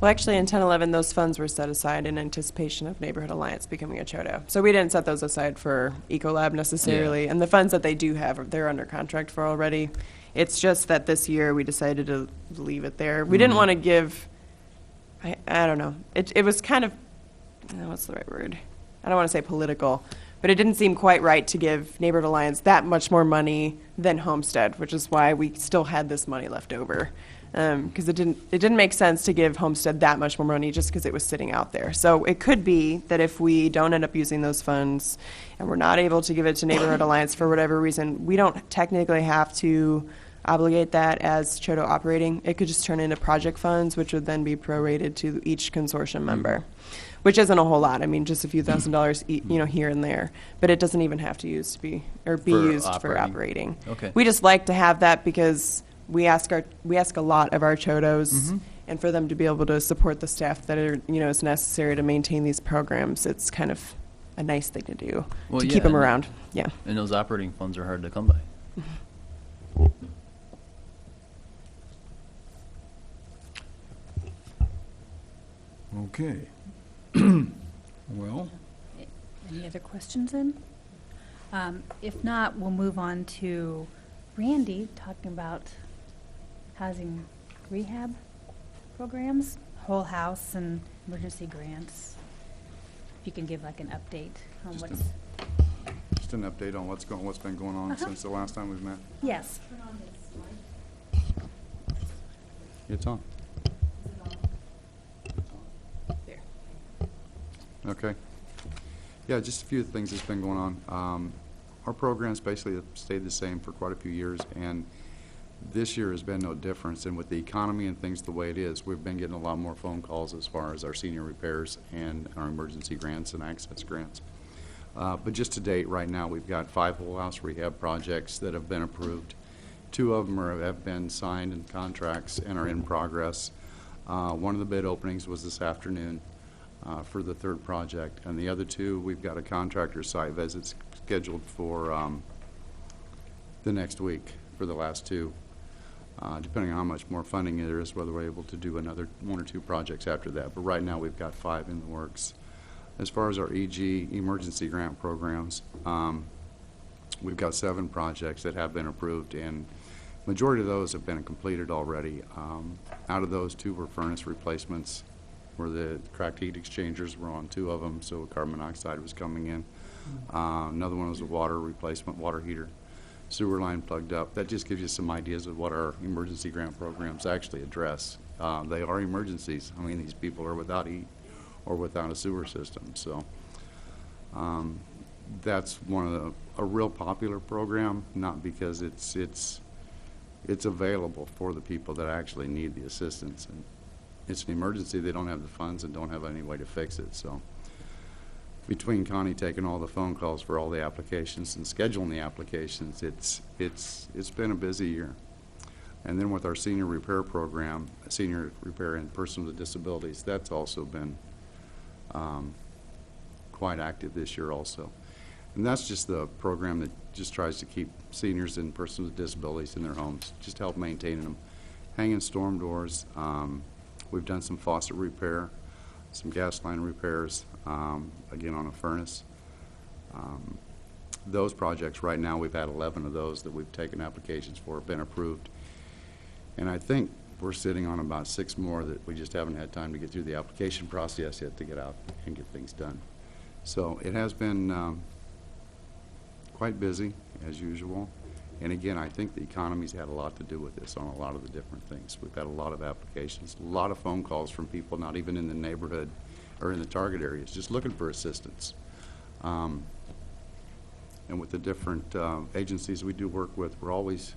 Well, actually, in 10-11, those funds were set aside in anticipation of Neighborhood Alliance becoming a Chodo. So we didn't set those aside for Ecolab necessarily. Yeah. And the funds that they do have, they're under contract for already. It's just that this year we decided to leave it there. We didn't want to give, I don't know. It was kind of, what's the right word? I don't want to say political, but it didn't seem quite right to give Neighborhood Alliance that much more money than Homestead, which is why we still had this money left over. Because it didn't make sense to give Homestead that much more money just because it was sitting out there. So it could be that if we don't end up using those funds and we're not able to give it to Neighborhood Alliance for whatever reason, we don't technically have to obligate that as Chodo operating. It could just turn into project funds, which would then be prorated to each consortium member, which isn't a whole lot. I mean, just a few $1,000s, here and there. But it doesn't even have to be used for operating. Okay. We just like to have that because we ask a lot of our Chodos, and for them to be able to support the staff that is necessary to maintain these programs, it's kind of a nice thing to do to keep them around. Yeah. And those operating funds are hard to come by. Okay. Well, Any other questions then? If not, we'll move on to Randy talking about housing rehab programs, whole house and emergency grants. If you can give like an update on what's. just just an update on what's been going on since the last time we've met. Yes. It's on. Okay. Yeah, just a few things that's been going on. Our programs basically have stayed the same for quite a few years, and this year has been no difference. And with the economy and things the way it is, we've been getting a lot more phone calls as far as our senior repairs and our emergency grants and access grants. But just to date, right now, we've got 5 whole house rehab projects that have been approved. 2 of them have been signed in contracts and are in progress. One of the bid openings was this afternoon for the 3rd project, and the other 2, we've got a contractor site visit scheduled for the next week for the last 2. Depending on how much more funding there is, whether we're able to do another 1 or 2 projects after that. But right now, we've got 5 in the works. As far as our EG emergency grant programs, we've got 7 projects that have been approved, and majority of those have been completed already. Out of those, 2 were furnace replacements, where the cracked heat exchangers were on 2 of them, so carbon monoxide was coming in. Another one was a water replacement, water heater, sewer line plugged up. That just gives you some ideas of what our emergency grant programs actually address. They are emergencies. I mean, these people are without heat or without a sewer system. So that's a real popular program, not because it's available for the people that actually need the assistance. And it's an emergency. They don't have the funds and don't have any way to fix it. So between Connie taking all the phone calls for all the applications and scheduling the applications, it's been a busy year. And then with our senior repair program, senior repair and persons with disabilities, that's also been quite active this year also. And that's just the program that just tries to keep seniors and persons with disabilities in their homes, just help maintain them. Hanging storm doors. We've done some faucet repair, some gas line repairs, again on a furnace. Those projects right now, we've had 11 of those that we've taken applications for, have been approved. And I think we're sitting on about 6 more that we just haven't had time to get through the application process yet to get out and get things done. So it has been quite busy, as usual. And again, I think the economy's had a lot to do with this on a lot of the different things. We've had a lot of applications, a lot of phone calls from people not even in the neighborhood or in the target areas, just looking for assistance. And with the different agencies we do work with, we're always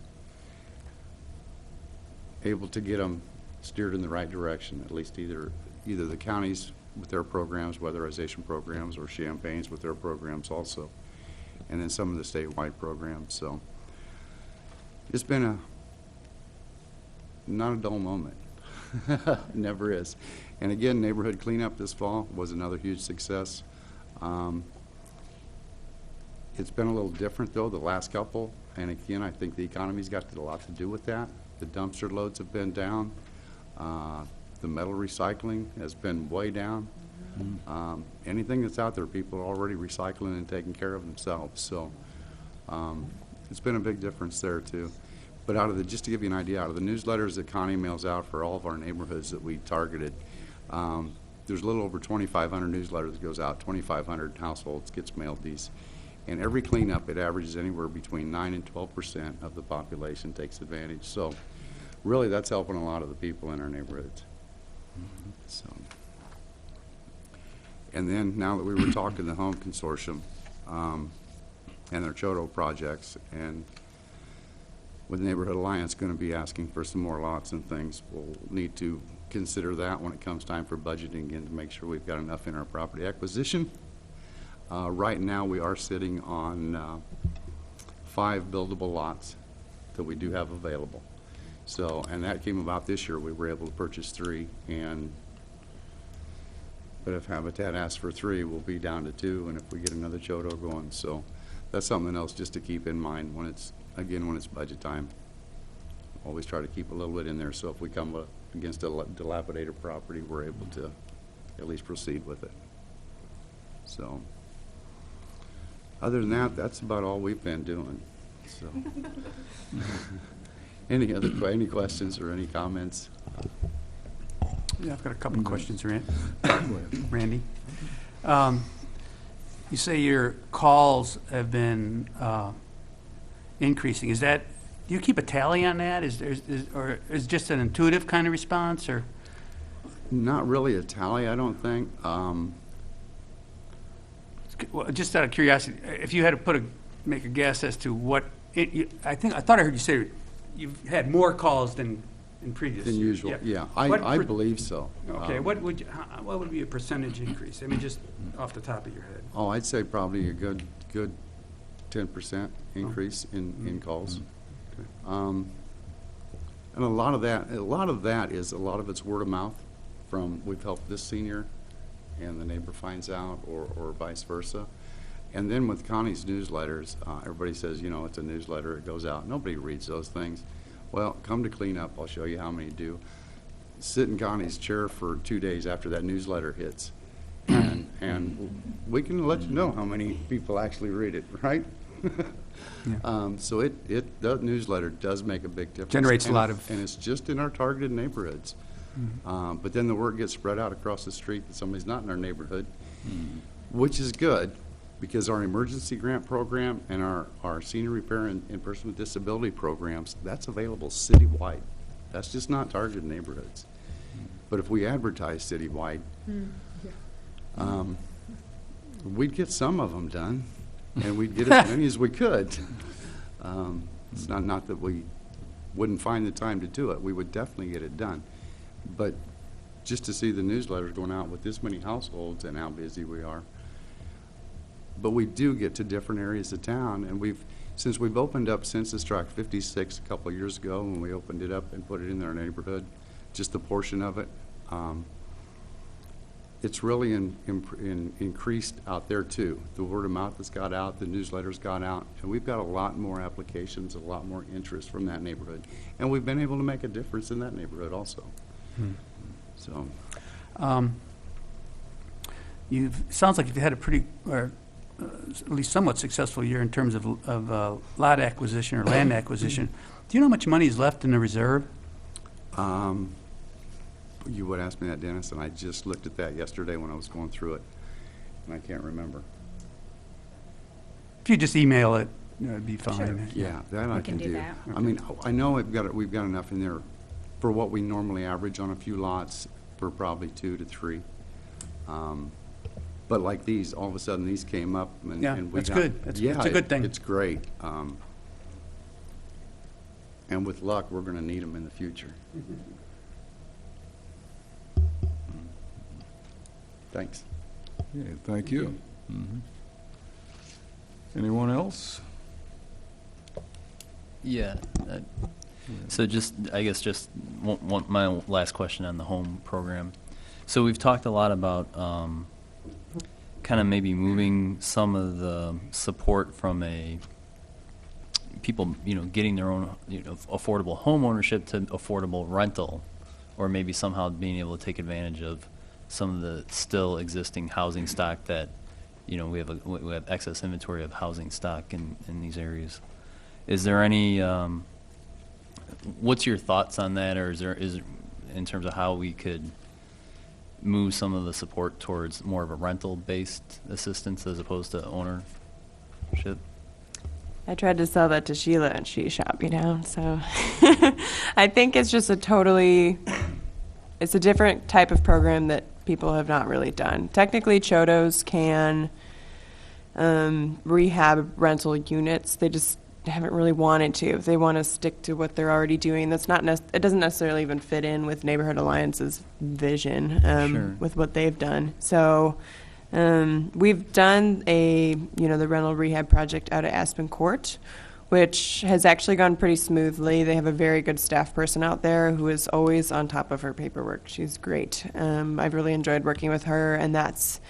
able to get them steered in the right direction, at least either the counties with their programs, weatherization programs, or Champaign's with their programs also, and then some of the statewide programs. So it's been not a dull moment. Never is. And again, neighborhood cleanup this fall was another huge success. It's been a little different though, the last couple, and again, I think the economy's got a lot to do with that. The dumpster loads have been down. The metal recycling has been way down. Anything that's out there, people are already recycling and taking care of themselves. So it's been a big difference there too. But just to give you an idea, out of the newsletters that Connie mails out for all of our neighborhoods that we targeted, there's a little over 2,500 newsletters that goes out. 2,500 households gets mailed these. And every cleanup, it averages anywhere between 9 and 12% of the population takes advantage. So really, that's helping a lot of the people in our neighborhoods. So, and then now that we were talking the Home Consortium and their Choto projects, and with Neighborhood Alliance going to be asking for some more lots and things, we'll need to consider that when it comes time for budgeting again to make sure we've got enough in our property acquisition. Right now, we are sitting on 5 buildable lots that we do have available. So, and that came about this year. We were able to purchase 3, but if Habitat asks for 3, we'll be down to 2, and if we get another Choto going. So that's something else just to keep in mind when it's budget time. Always try to keep a little bit in there, so if we come up against a dilapidated property, we're able to at least proceed with it. So other than that, that's about all we've been doing. So any questions or any comments? Yeah, I've got a couple of questions, Randy. you say your calls have been increasing. Is that, do you keep a tally on that? Or is it just an intuitive kind of response, or? Not really a tally, I don't think. Well, just out of curiosity, if you had to make a guess as to what, I thought I heard you say you've had more calls than in previous Than years. usual, yeah. What I believe so. Okay, what would be a percentage increase? I mean, just off the top of your head. Oh, I'd say probably a good 10% increase in calls. And a lot of that is, a lot of it's word of mouth from, we've helped this senior, and the neighbor finds out, or vice versa. And then with Connie's newsletters, everybody says, you know, it's a newsletter, it goes out. Nobody reads those things. Well, come to cleanup, I'll show you how many do. Sit in Connie's chair for 2 days after that newsletter hits, and we can let you know how many people actually read it, right? So that newsletter does make a big difference. Generates a lot of. And it's just in our targeted neighborhoods. But then the word gets spread out across the street that somebody's not in our neighborhood, which is good, because our emergency grant program and our senior repair and person with disability programs, that's available citywide. That's just not targeted neighborhoods. But if we advertise citywide, we'd get some of them done, and we'd get as many as we could. It's not that we wouldn't find the time to do it. We would definitely get it done. But just to see the newsletters going out with this many households and how busy we are. But we do get to different areas of town, and since we've opened up Census Tract 56 a couple of years ago, when we opened it up and put it in our neighborhood, just a portion of it, it's really increased out there too. The word of mouth has got out, the newsletters got out, and we've got a lot more applications, a lot more interest from that neighborhood. And we've been able to make a difference in that neighborhood also. So. Sounds like you've had a pretty, or at least somewhat successful year in terms of lot acquisition or land acquisition. Do you know how much money is left in the reserve? You would ask me that, Dennis, and I just looked at that yesterday when I was going through it, and I can't remember. If you just email it, it'd be fine. Sure. Yeah, that I can do. that. I mean, I know we've got enough in there for what we normally average on a few lots for probably 2 to 3. But like these, all of a sudden these came up, and we that's got, good. It's a good thing. It's great. And with luck, we're going to need them in the future. Thanks. Okay, thank you. Anyone else? Yeah. So I guess just my last question on the home program. So we've talked a lot about kind of maybe moving some of the support from people, getting their own, affordable home ownership to affordable rental, or maybe somehow being able to take advantage of some of the still existing housing stock that, we have excess inventory of housing stock in these areas. Is there any, what's your thoughts on that, or is in terms of how we could move some of the support towards more of a rental-based assistance as opposed to ownership? I tried to sell that to Sheila at She Shop, so I think it's just it's a different type of program that people have not really done. Technically, Chodos can rehab rental units. They just haven't really wanted to. They want to stick to what they're already doing. That's not it doesn't necessarily even fit in with Neighborhood Alliance's vision with what they've done. So we've done the rental rehab project out at Aspen Court, which has actually gone pretty smoothly. They have a very good staff person out there who is always on top of her paperwork. She's great. I've really enjoyed working with her, and that's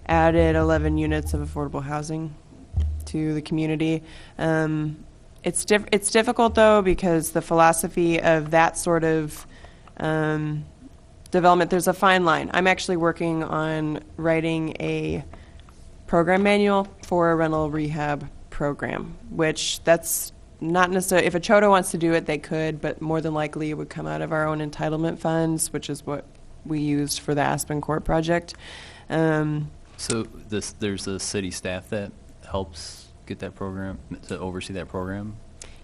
added 11 units of affordable housing to the community. It's difficult, though, because the philosophy of that sort of development, there's a fine line. I'm actually working on writing a program manual for a rental rehab program, which that's not necessarily, if a Chodo wants to do it, they could, but more than likely it would come out of our own entitlement funds, which is what we used for the Aspen Court project. So there's a city staff that helps get that program, to oversee that program?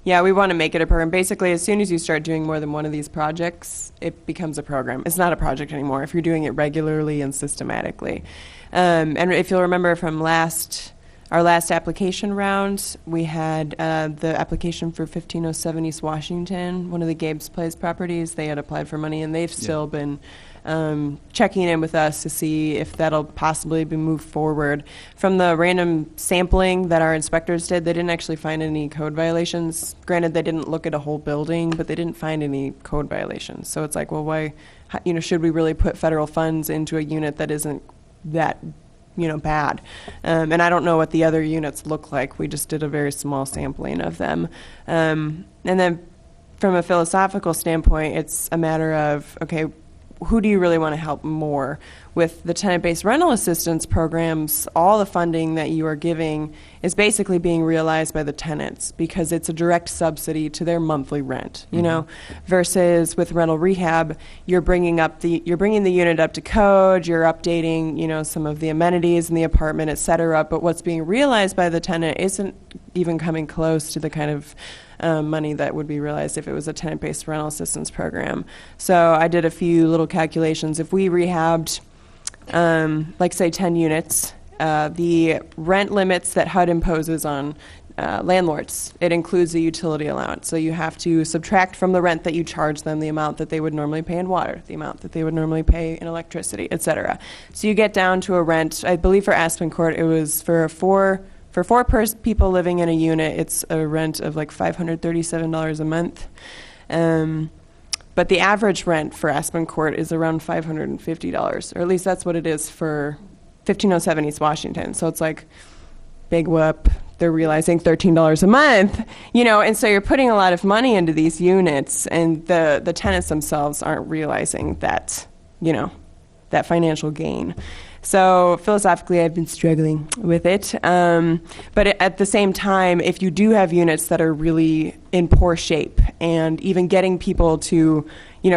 Yeah, we want to make it a program. Basically, as soon as you start doing more than one of these projects, it becomes a program. It's not a project anymore if you're doing it regularly and systematically. And if you'll remember from our last application round, we had the application for 1507 East Washington, one of the Gabe's Place properties. They had applied for money, and they've still been checking in with us to see if that'll possibly be moved forward. From the random sampling that our inspectors did, they didn't actually find any code violations. Granted, they didn't look at a whole building, but they didn't find any code violations. So it's like, well, why, should we really put federal funds into a unit that isn't that bad? And I don't know what the other units look like. We just did a very small sampling of them. And then from a philosophical standpoint, it's a matter of, okay, who do you really want to help more? With the tenant-based rental assistance programs, all the funding that you are giving is basically being realized by the tenants because it's a direct subsidy to their monthly rent, versus with rental rehab, you're bringing the unit up to code, you're updating, some of the amenities in the apartment, et cetera, but what's being realized by the tenant isn't even coming close to the kind of money that would be realized if it was a tenant-based rental assistance program. So I did a few little calculations. If we rehabbed, say 10 units, the rent limits that HUD imposes on landlords, it includes a utility allowance. So you have to subtract from the rent that you charge them the amount that they would normally pay in water, the amount that they would normally pay in electricity, et cetera. So you get down to a rent, I believe for Aspen Court, it was for four people living in a unit, it's a rent of like $537 a month. But the average rent for Aspen Court is around $550, or at least that's what it is for 1507 East Washington. So it's like, big whoop, they're realizing $13 a month, and so you're putting a lot of money into these units, and the tenants themselves aren't realizing that, that financial gain. So philosophically, I've been struggling with it. But at the same time, if you do have units that are really in poor shape and even getting people to,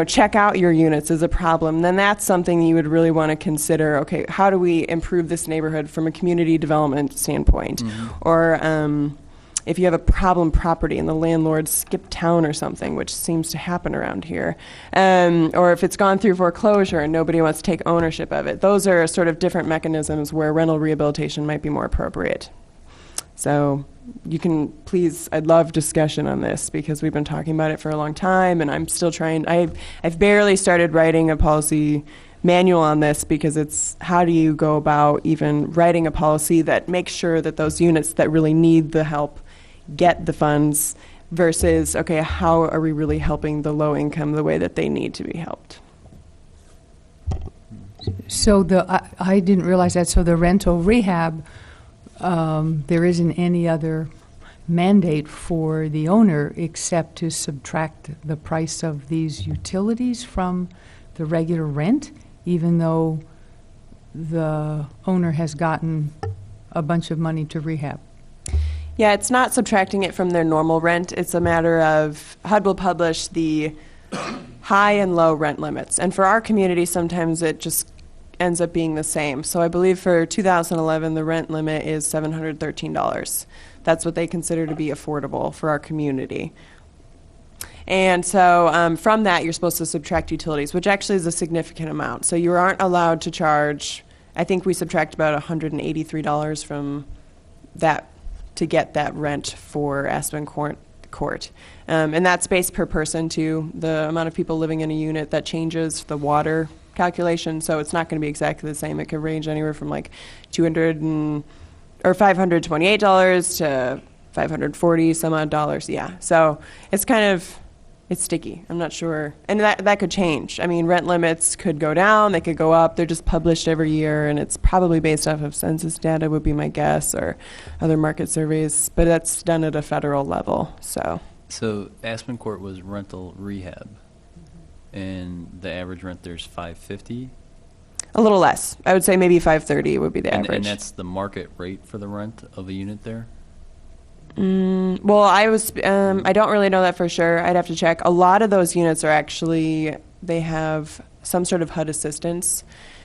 check out your units is a problem, then that's something you would really want to consider. Okay, how do we improve this neighborhood from a community development standpoint? Or if you have a problem property and the landlord skipped town or something, which seems to happen around here, or if it's gone through foreclosure and nobody wants to take ownership of it. Those are sort of different mechanisms where rental rehabilitation might be more appropriate. So you can please, I'd love discussion on this because we've been talking about it for a long time, and I'm still trying. I've barely started writing a policy manual on this because it's how do you go about even writing a policy that makes sure that those units that really need the help get the funds versus, okay, how are we really helping the low income the way that they need to be helped? So I didn't realize that. So the rental rehab, there isn't any other mandate for the owner except to subtract the price of these utilities from the regular rent, even though the owner has gotten a bunch of money to rehab. Yeah, it's not subtracting it from their normal rent. It's a matter of HUD will publish the high and low rent limits. And for our community, sometimes it just ends up being the same. So I believe for 2011, the rent limit is $713. That's what they consider to be affordable for our community. And so from that, you're supposed to subtract utilities, which actually is a significant amount. So you aren't allowed to charge, I think we subtract about $183 from that to get that rent for Aspen Court. And that's based per person too. The amount of people living in a unit, that changes the water calculation, so it's not going to be exactly the same. It could range anywhere from like $528 to $540 some odd dollars. Yeah, so it's kind of, it's sticky. I'm not sure, and that could change. I mean, rent limits could go down, they could go up. They're just published every year, and it's probably based off of census data would be my guess, or other market surveys. But that's done at a federal level. So Aspen Court was rental rehab, and the average rent there's $550. A little less. I would say maybe $530 would be the average. And that's the market rate for the rent of a unit there? Well, I don't really know that for sure. I'd have to check. A lot of those units are actually, they have some sort of HUD assistance.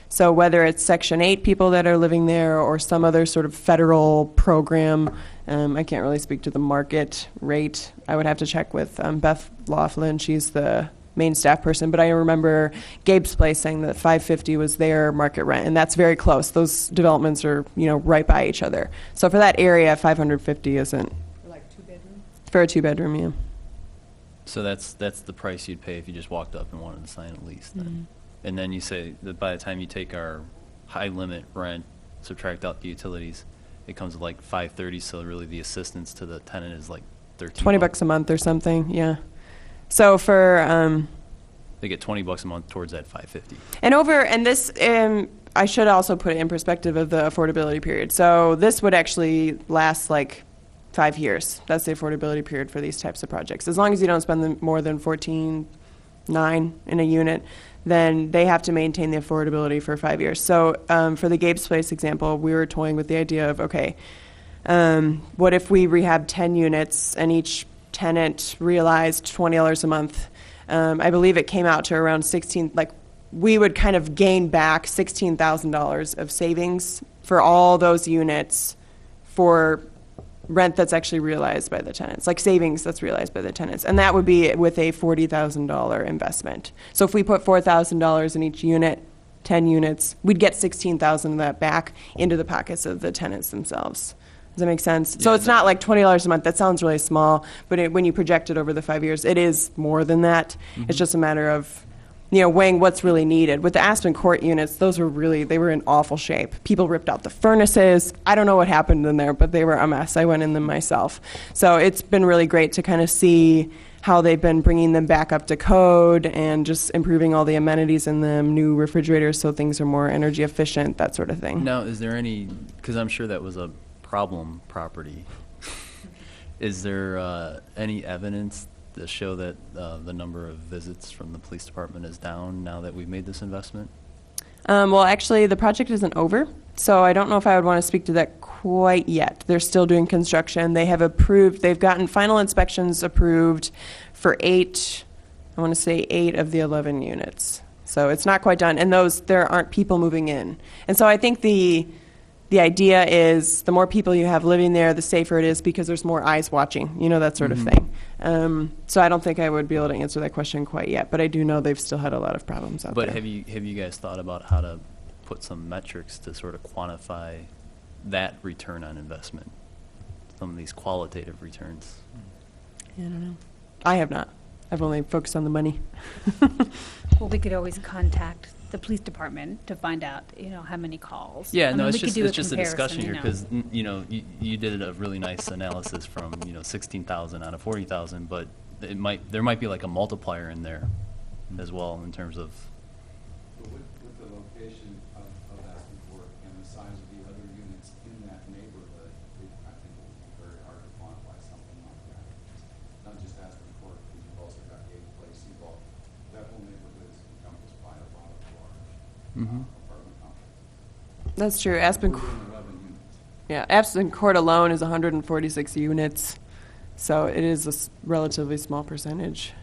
So whether it's Section 8 people that are living there or some other sort of federal program, I can't really speak to the market rate. I would have to check with Beth Laughlin. She's the main staff person, but I remember Gabe's Place saying that 550 was their market rent, and that's very close. Those developments are, right by each other. So for that area, 550 isn't. For like 2-bedroom? For a 2-bedroom, yeah. So that's the price you'd pay if you just walked up and wanted to sign a lease then. And then you say that by the time you take our high limit rent, subtract out the utilities, it comes to like 530, so really the assistance to the tenant is like 13 $20 a month or something, yeah. So for they get $20 a month towards that 550. and this I should also put it in perspective of the affordability period. So this would actually last like 5 years. That's the affordability period for these types of projects. As long as you don't spend more than $14,900 in a unit, then they have to maintain the affordability for 5 years. So for the Gabe's Place example, we were toying with the idea of, okay, what if we rehab 10 units and each tenant realized $20 a month? I believe it came out to around 16, like we would kind of gain back $16,000 of savings for all those units for rent that's actually realized by the tenants, like savings that's realized by the tenants. And that would be with a $40,000 investment. So if we put $4,000 in each unit, 10 units, we'd get $16,000 of that back into the pockets of the tenants themselves. Does that make sense? So it's not like $20 a month. That sounds really small, but when you project it over the 5 years, it is more than that. It's just a matter of, weighing what's really needed. With the Aspen Court units, they were in awful shape. People ripped out the furnaces. I don't know what happened in there, but they were a mess. I went in them myself. So it's been really great to kind of see how they've been bringing them back up to code and just improving all the amenities in them, new refrigerators so things are more energy efficient, that sort of thing. Now, is there any, because I'm sure that was a problem property, is there any evidence to show that the number of visits from the police department is down now that we've made this investment? Well, actually, the project isn't over, so I don't know if I would want to speak to that quite yet. They're still doing construction. They've gotten final inspections approved for 8 of the 11 units. So it's not quite done, and there aren't people moving in. And so I think the idea is the more people you have living there, the safer it is because there's more eyes watching, that sort of thing. So I don't think I would be able to answer that question quite yet, but I do know they've still had a lot of problems out there. But have you guys thought about how to put some metrics to sort of quantify that return on investment? Some of these qualitative returns. I don't know. I have not. I've only focused on the money. Well, we could always contact the police department to find out, how many calls. Yeah, I no, mean, it's just a discussion here comparison, because you did a really nice analysis from 16,000 out of 40,000, but there might be like a multiplier in there as well in terms of. With the location of Aspen Court and the size of the other units in that neighborhood, I think it would be very hard to quantify something like that. Not just Aspen Court, because you've also got Gabe Place, Seagull. That whole neighborhood is encompassed by a lot of large apartment complexes. That's true. Aspen Court alone is 146 units, so it is a relatively small percentage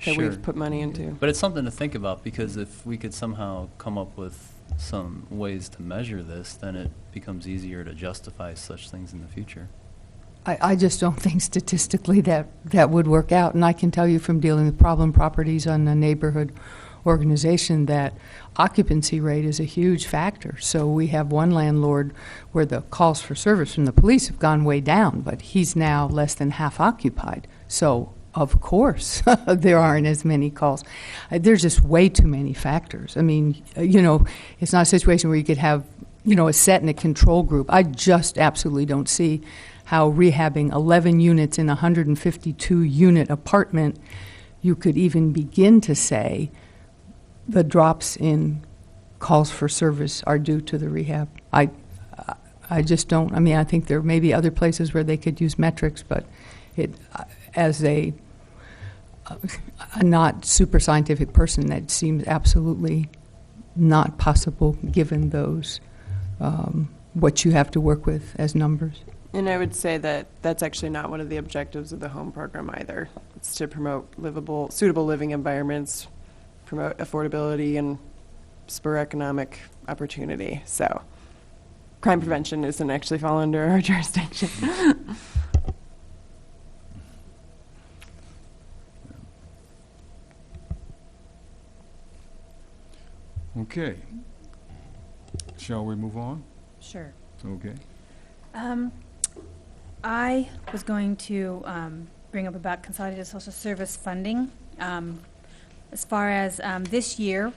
that we've put money into. But it's something to think about because if we could somehow come up with some ways to measure this, then it becomes easier to justify such things in the future. I just don't think statistically that would work out. And I can tell you from dealing with problem properties on the neighborhood organization that occupancy rate is a huge factor. So we have one landlord where the calls for service from the police have gone way down, but he's now less than half occupied. So of course there aren't as many calls. There's just way too many factors. I mean, it's not a situation where you could have, a set and a control group. I just absolutely don't see how rehabbing 11 units in a 152-unit apartment, you could even begin to say the drops in calls for service are due to the rehab. I just don't. I mean, I think there may be other places where they could use metrics, but as a not super scientific person, that seems absolutely not possible given those what you have to work with as numbers. And I would say that that's actually not one of the objectives of the home program either. It's to promote suitable living environments, promote affordability, and spur economic opportunity. So crime prevention doesn't actually fall under our jurisdiction. Okay. Shall we move on? Sure. Okay. I was going to bring up about consolidated social service funding. As far as this year,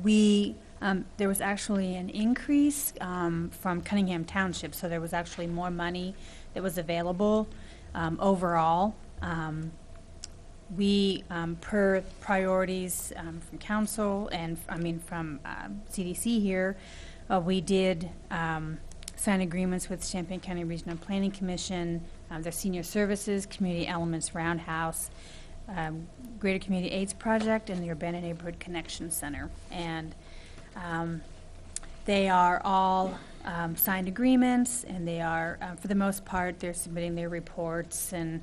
there was actually an increase from Cunningham Township, so there was actually more money that was available overall. We, per priorities from council and, from CDC here, we did sign agreements with Champaign County Regional Planning Commission, their Senior Services, Community Elements Roundhouse, Greater Community AIDS Project, and the Urbana Neighborhood Connection Center. And they are all signed agreements, and they are, for the most part, they're submitting their reports. And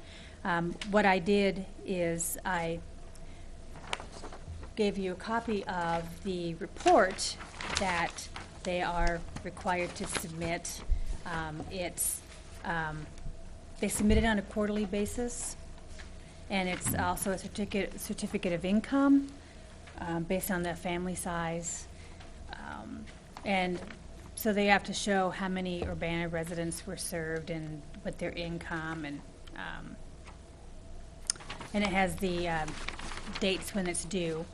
what I did is I gave you a copy of the report that they are required to submit. They submit it on a quarterly basis, and it's also a certificate of income based on the family size. And so they have to show how many Urbana residents were served and what their income, and it has the dates when it's due.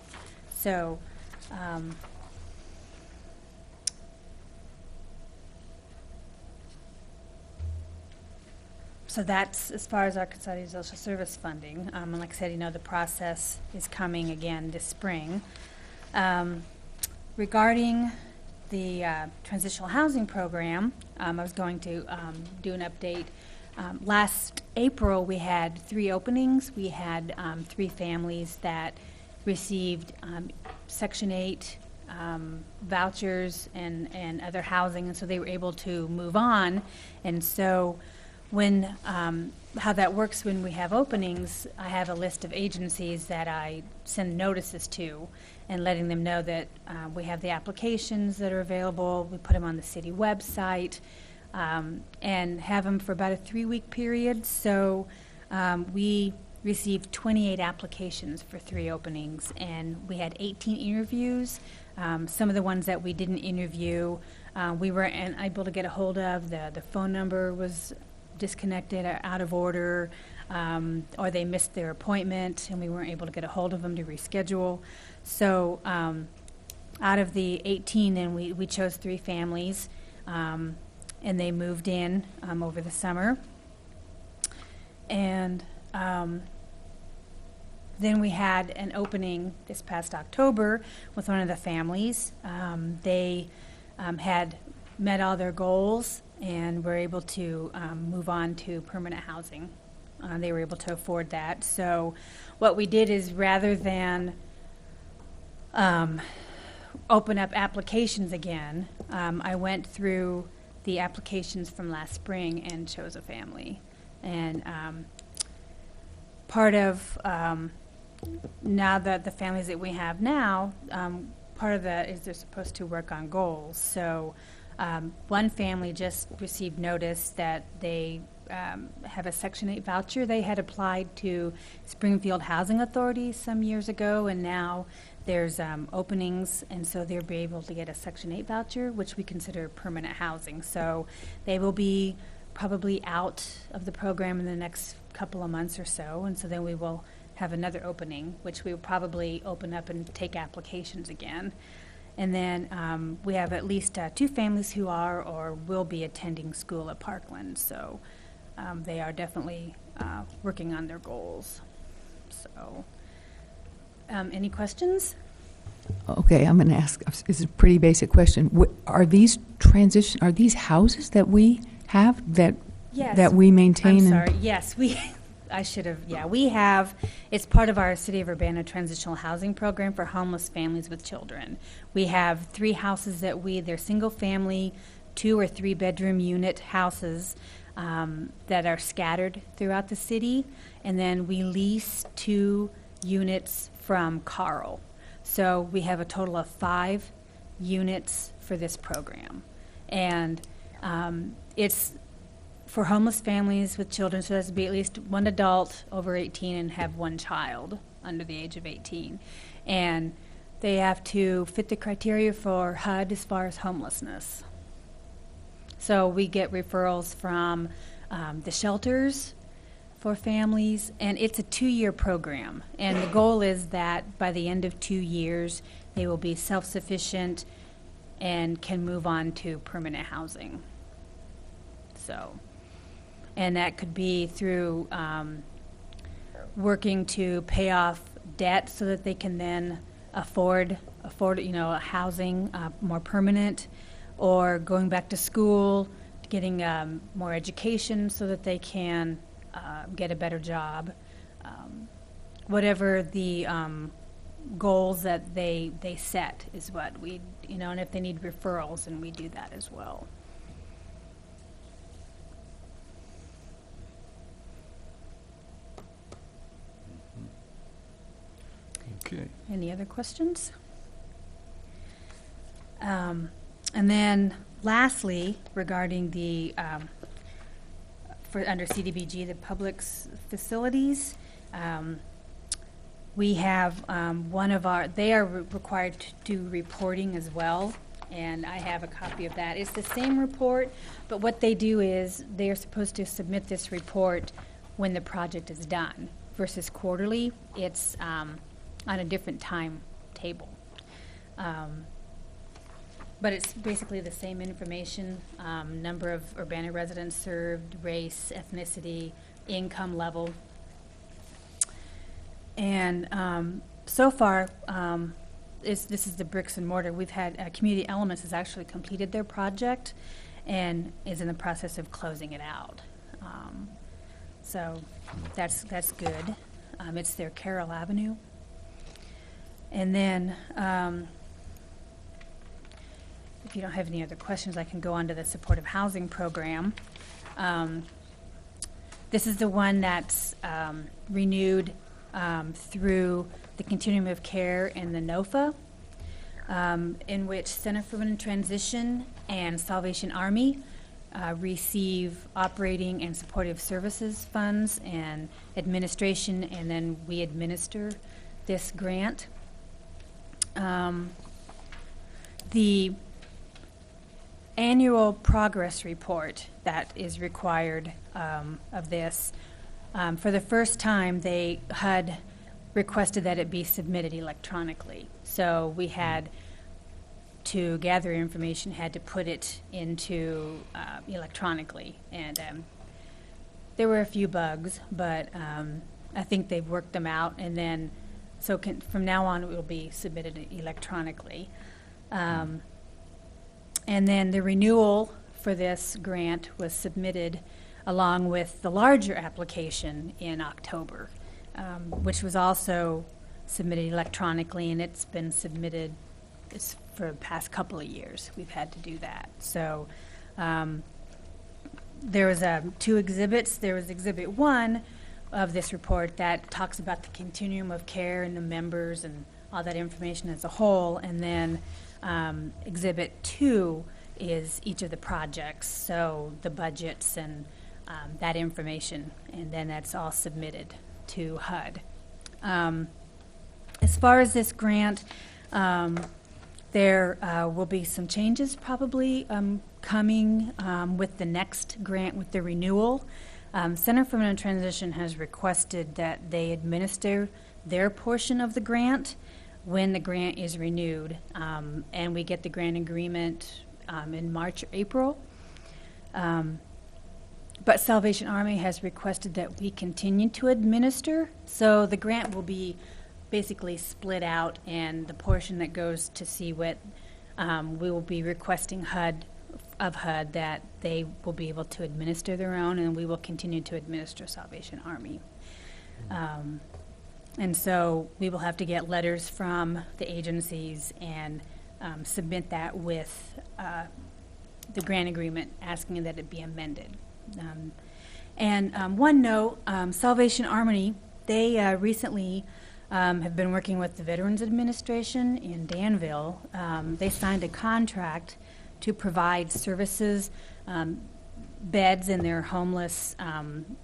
So so that's as far as our consolidated social service funding. And like I said, the process is coming again this spring. Regarding the transitional housing program, I was going to do an update. Last April, we had 3 openings. We had 3 families that received Section 8 vouchers and other housing, and so they were able to move on. And so when how that works when we have openings, I have a list of agencies that I send notices to and letting them know that we have the applications that are available. We put them on the city website and have them for about a 3-week period. So we received 28 applications for 3 openings, and we had 18 interviews. Some of the ones that we didn't interview, we were unable to get a hold of. The phone number was disconnected or out of order, or they missed their appointment and we weren't able to get a hold of them to reschedule. So out of the 18, then we chose 3 families, and they moved in over the summer. And then we had an opening this past October with one of the families. They had met all their goals and were able to move on to permanent housing. They were able to afford that. So what we did is, rather than open up applications again, I went through the applications from last spring and chose a family. And part of now that the families that we have now, part of that is they're supposed to work on goals. So one family just received notice that they have a Section 8 voucher. They had applied to Springfield Housing Authority some years ago, and now there's openings, and so they'll be able to get a Section 8 voucher, which we consider permanent housing. So they will be probably out of the program in the next couple of months or so, and so then we will have another opening, which we will probably open up and take applications again. And then we have at least 2 families who are or will be attending school at Parkland. So they are definitely working on their goals. So any questions? Okay, I'm going to ask, it's a pretty basic question. Are these houses that we have that Yes. that we maintain? I'm sorry. Yes, I should have, we have, it's part of our City of Urbana transitional housing program for homeless families with children. We have 3 houses they're single family, 2 or 3 bedroom unit houses that are scattered throughout the city. And then we lease 2 units from Carl. So we have a total of 5 units for this program. And it's for homeless families with children, so it has to be at least one adult over 18 and have one child under the age of 18. And they have to fit the criteria for HUD as far as homelessness. So we get referrals from the shelters for families, and it's a 2-year program. And the goal is that by the end of 2 years, they will be self-sufficient and can move on to permanent housing. So, and that could be through working to pay off debt so that they can then afford a housing more permanent, or going back to school, getting more education so that they can get a better job. Whatever the goals that they set is what we, and if they need referrals, and we do that as well. Okay. Any other questions? And then lastly, regarding the, for under CDBG, the public facilities, we have they are required to do reporting as well, and I have a copy of that. It's the same report, but what they do is they are supposed to submit this report when the project is done versus quarterly. It's on a different timetable. But it's basically the same information, number of Urbana residents served, race, ethnicity, income level. And so far, this is the bricks and mortar. We've had Community Elements has actually completed their project and is in the process of closing it out. So that's good. It's their Carroll Avenue. And then, if you don't have any other questions, I can go on to the supportive housing program. This is the one that's renewed through the Continuum of Care and the NOFA, in which Center for Women in Transition and Salvation Army receive operating and supportive services funds and administration, and then we administer this grant. The annual progress report that is required of this, for the first time, HUD requested that it be submitted electronically. So we had to gather information, had to put it into electronically, and there were a few bugs, but I think they've worked them out, and then so from now on it will be submitted electronically. And then the renewal for this grant was submitted along with the larger application in October, which was also submitted electronically, and it's been submitted for the past couple of years. We've had to do that. So there was 2 exhibits. There was Exhibit 1 of this report that talks about the continuum of care and the members and all that information as a whole, and then Exhibit 2 is each of the projects, so the budgets and that information, and then that's all submitted to HUD. As far as this grant, there will be some changes probably coming with the next grant with the renewal. Center for Women in Transition has requested that they administer their portion of the grant when the grant is renewed, and we get the grant agreement in March or April. But Salvation Army has requested that we continue to administer, so the grant will be basically split out, and the portion that goes to CWIT, we will be requesting HUD that they will be able to administer their own, and we will continue to administer Salvation Army. And so we will have to get letters from the agencies and submit that with the grant agreement, asking that it be amended. And one note, Salvation Army, they recently have been working with the Veterans Administration in Danville. They signed a contract to provide services, beds in their homeless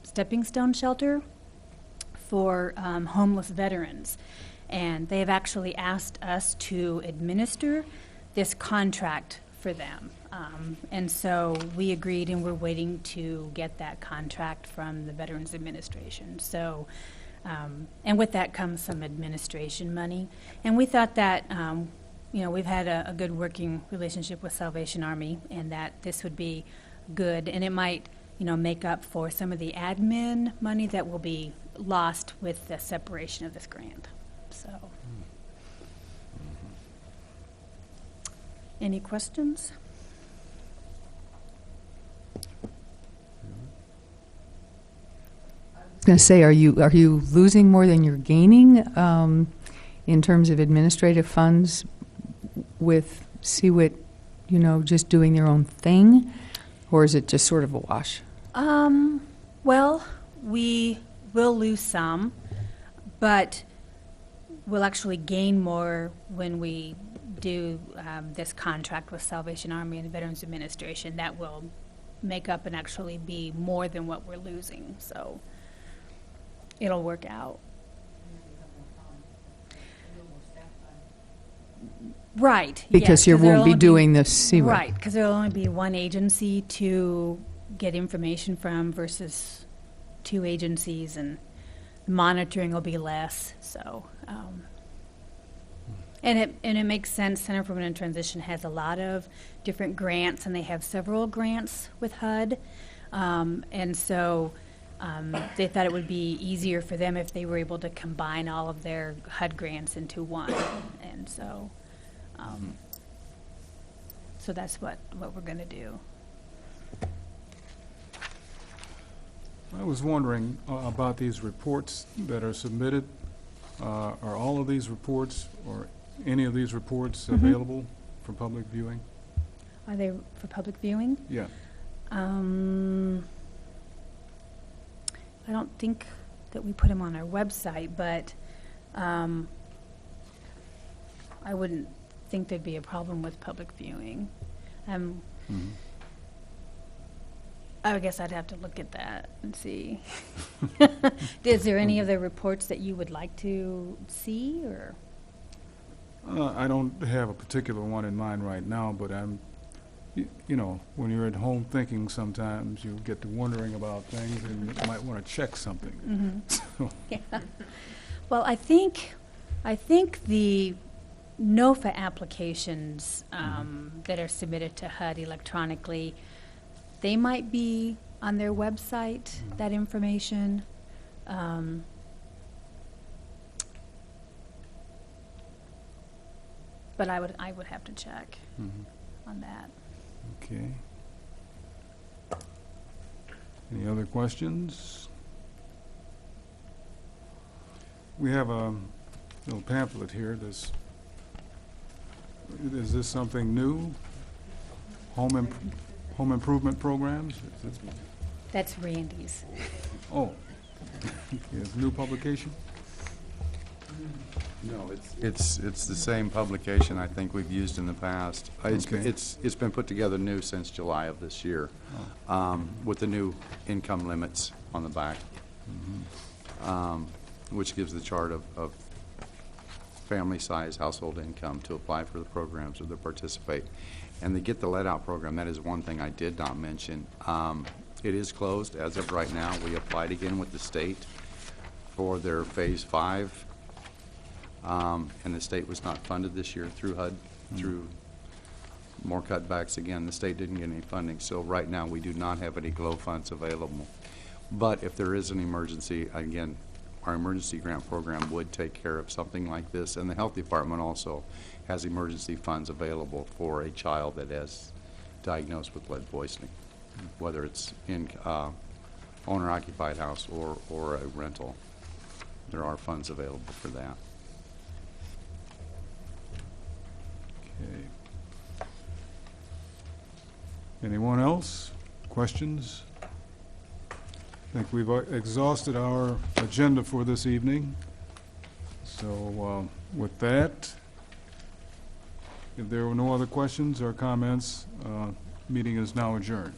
stepping stone shelter for homeless veterans. And they have actually asked us to administer this contract for them. And so we agreed, and we're waiting to get that contract from the Veterans Administration. So, and with that comes some administration money. And we thought that, we've had a good working relationship with Salvation Army, and that this would be good, and it might, make up for some of the admin money that will be lost with the separation of this grant. So, any questions? I was going to say, are you losing more than you're gaining in terms of administrative funds with CWIT, just doing their own thing, or is it just sort of a wash? Well, we will lose some, but we'll actually gain more when we do this contract with Salvation Army and the Veterans Administration. That will make up and actually be more than what we're losing, so it'll work out. Right. Because yes, you 'cause there'll won't be only doing the CWIT. Right, because there'll only be one agency to get information from versus two agencies, and monitoring will be less. So, and it makes sense. Center for Women in Transition has a lot of different grants, and they have several grants with HUD, and so they thought it would be easier for them if they were able to combine all of their HUD grants into one, and so. So that's what we're going to do. I was wondering about these reports that are submitted. Are all of these reports, or any of these reports, available for public viewing? Are they for public viewing? Yeah. I don't think that we put them on our website, but I wouldn't think there'd be a problem with public viewing. I guess I'd have to look at that and see. Is there any of the reports that you would like to see, or? I don't have a particular one in mind right now, but when you're at home thinking, sometimes you get to wondering about things, and you might want to check something. So. Yeah. Well, I think the NOFA applications that are submitted to HUD electronically, they might be on their website, that information. But I would have to check on that. Okay. Any other questions? We have a little pamphlet here. Is this something new? Home improvement programs? That's Randy's. Oh, it's new publication? No, it's the same publication I think we've used in the past. It's been put together new since July of this year, with the new income limits on the back, which gives the chart of family size, household income to apply for the programs or to participate. And the Get the Lead Out program, that is one thing I did not mention. It is closed as of right now. We applied again with the state for their Phase 5. And the state was not funded this year through HUD, through more cutbacks. Again, the state didn't get any funding, so right now we do not have any GLOW funds available. But if there is an emergency, again, our emergency grant program would take care of something like this, and the health department also has emergency funds available for a child that is diagnosed with lead poisoning, whether it's in owner-occupied house or a rental. There are funds available for that. Okay. Anyone else? Questions? I think we've exhausted our agenda for this evening. So with that, if there were no other questions or comments, meeting is now adjourned.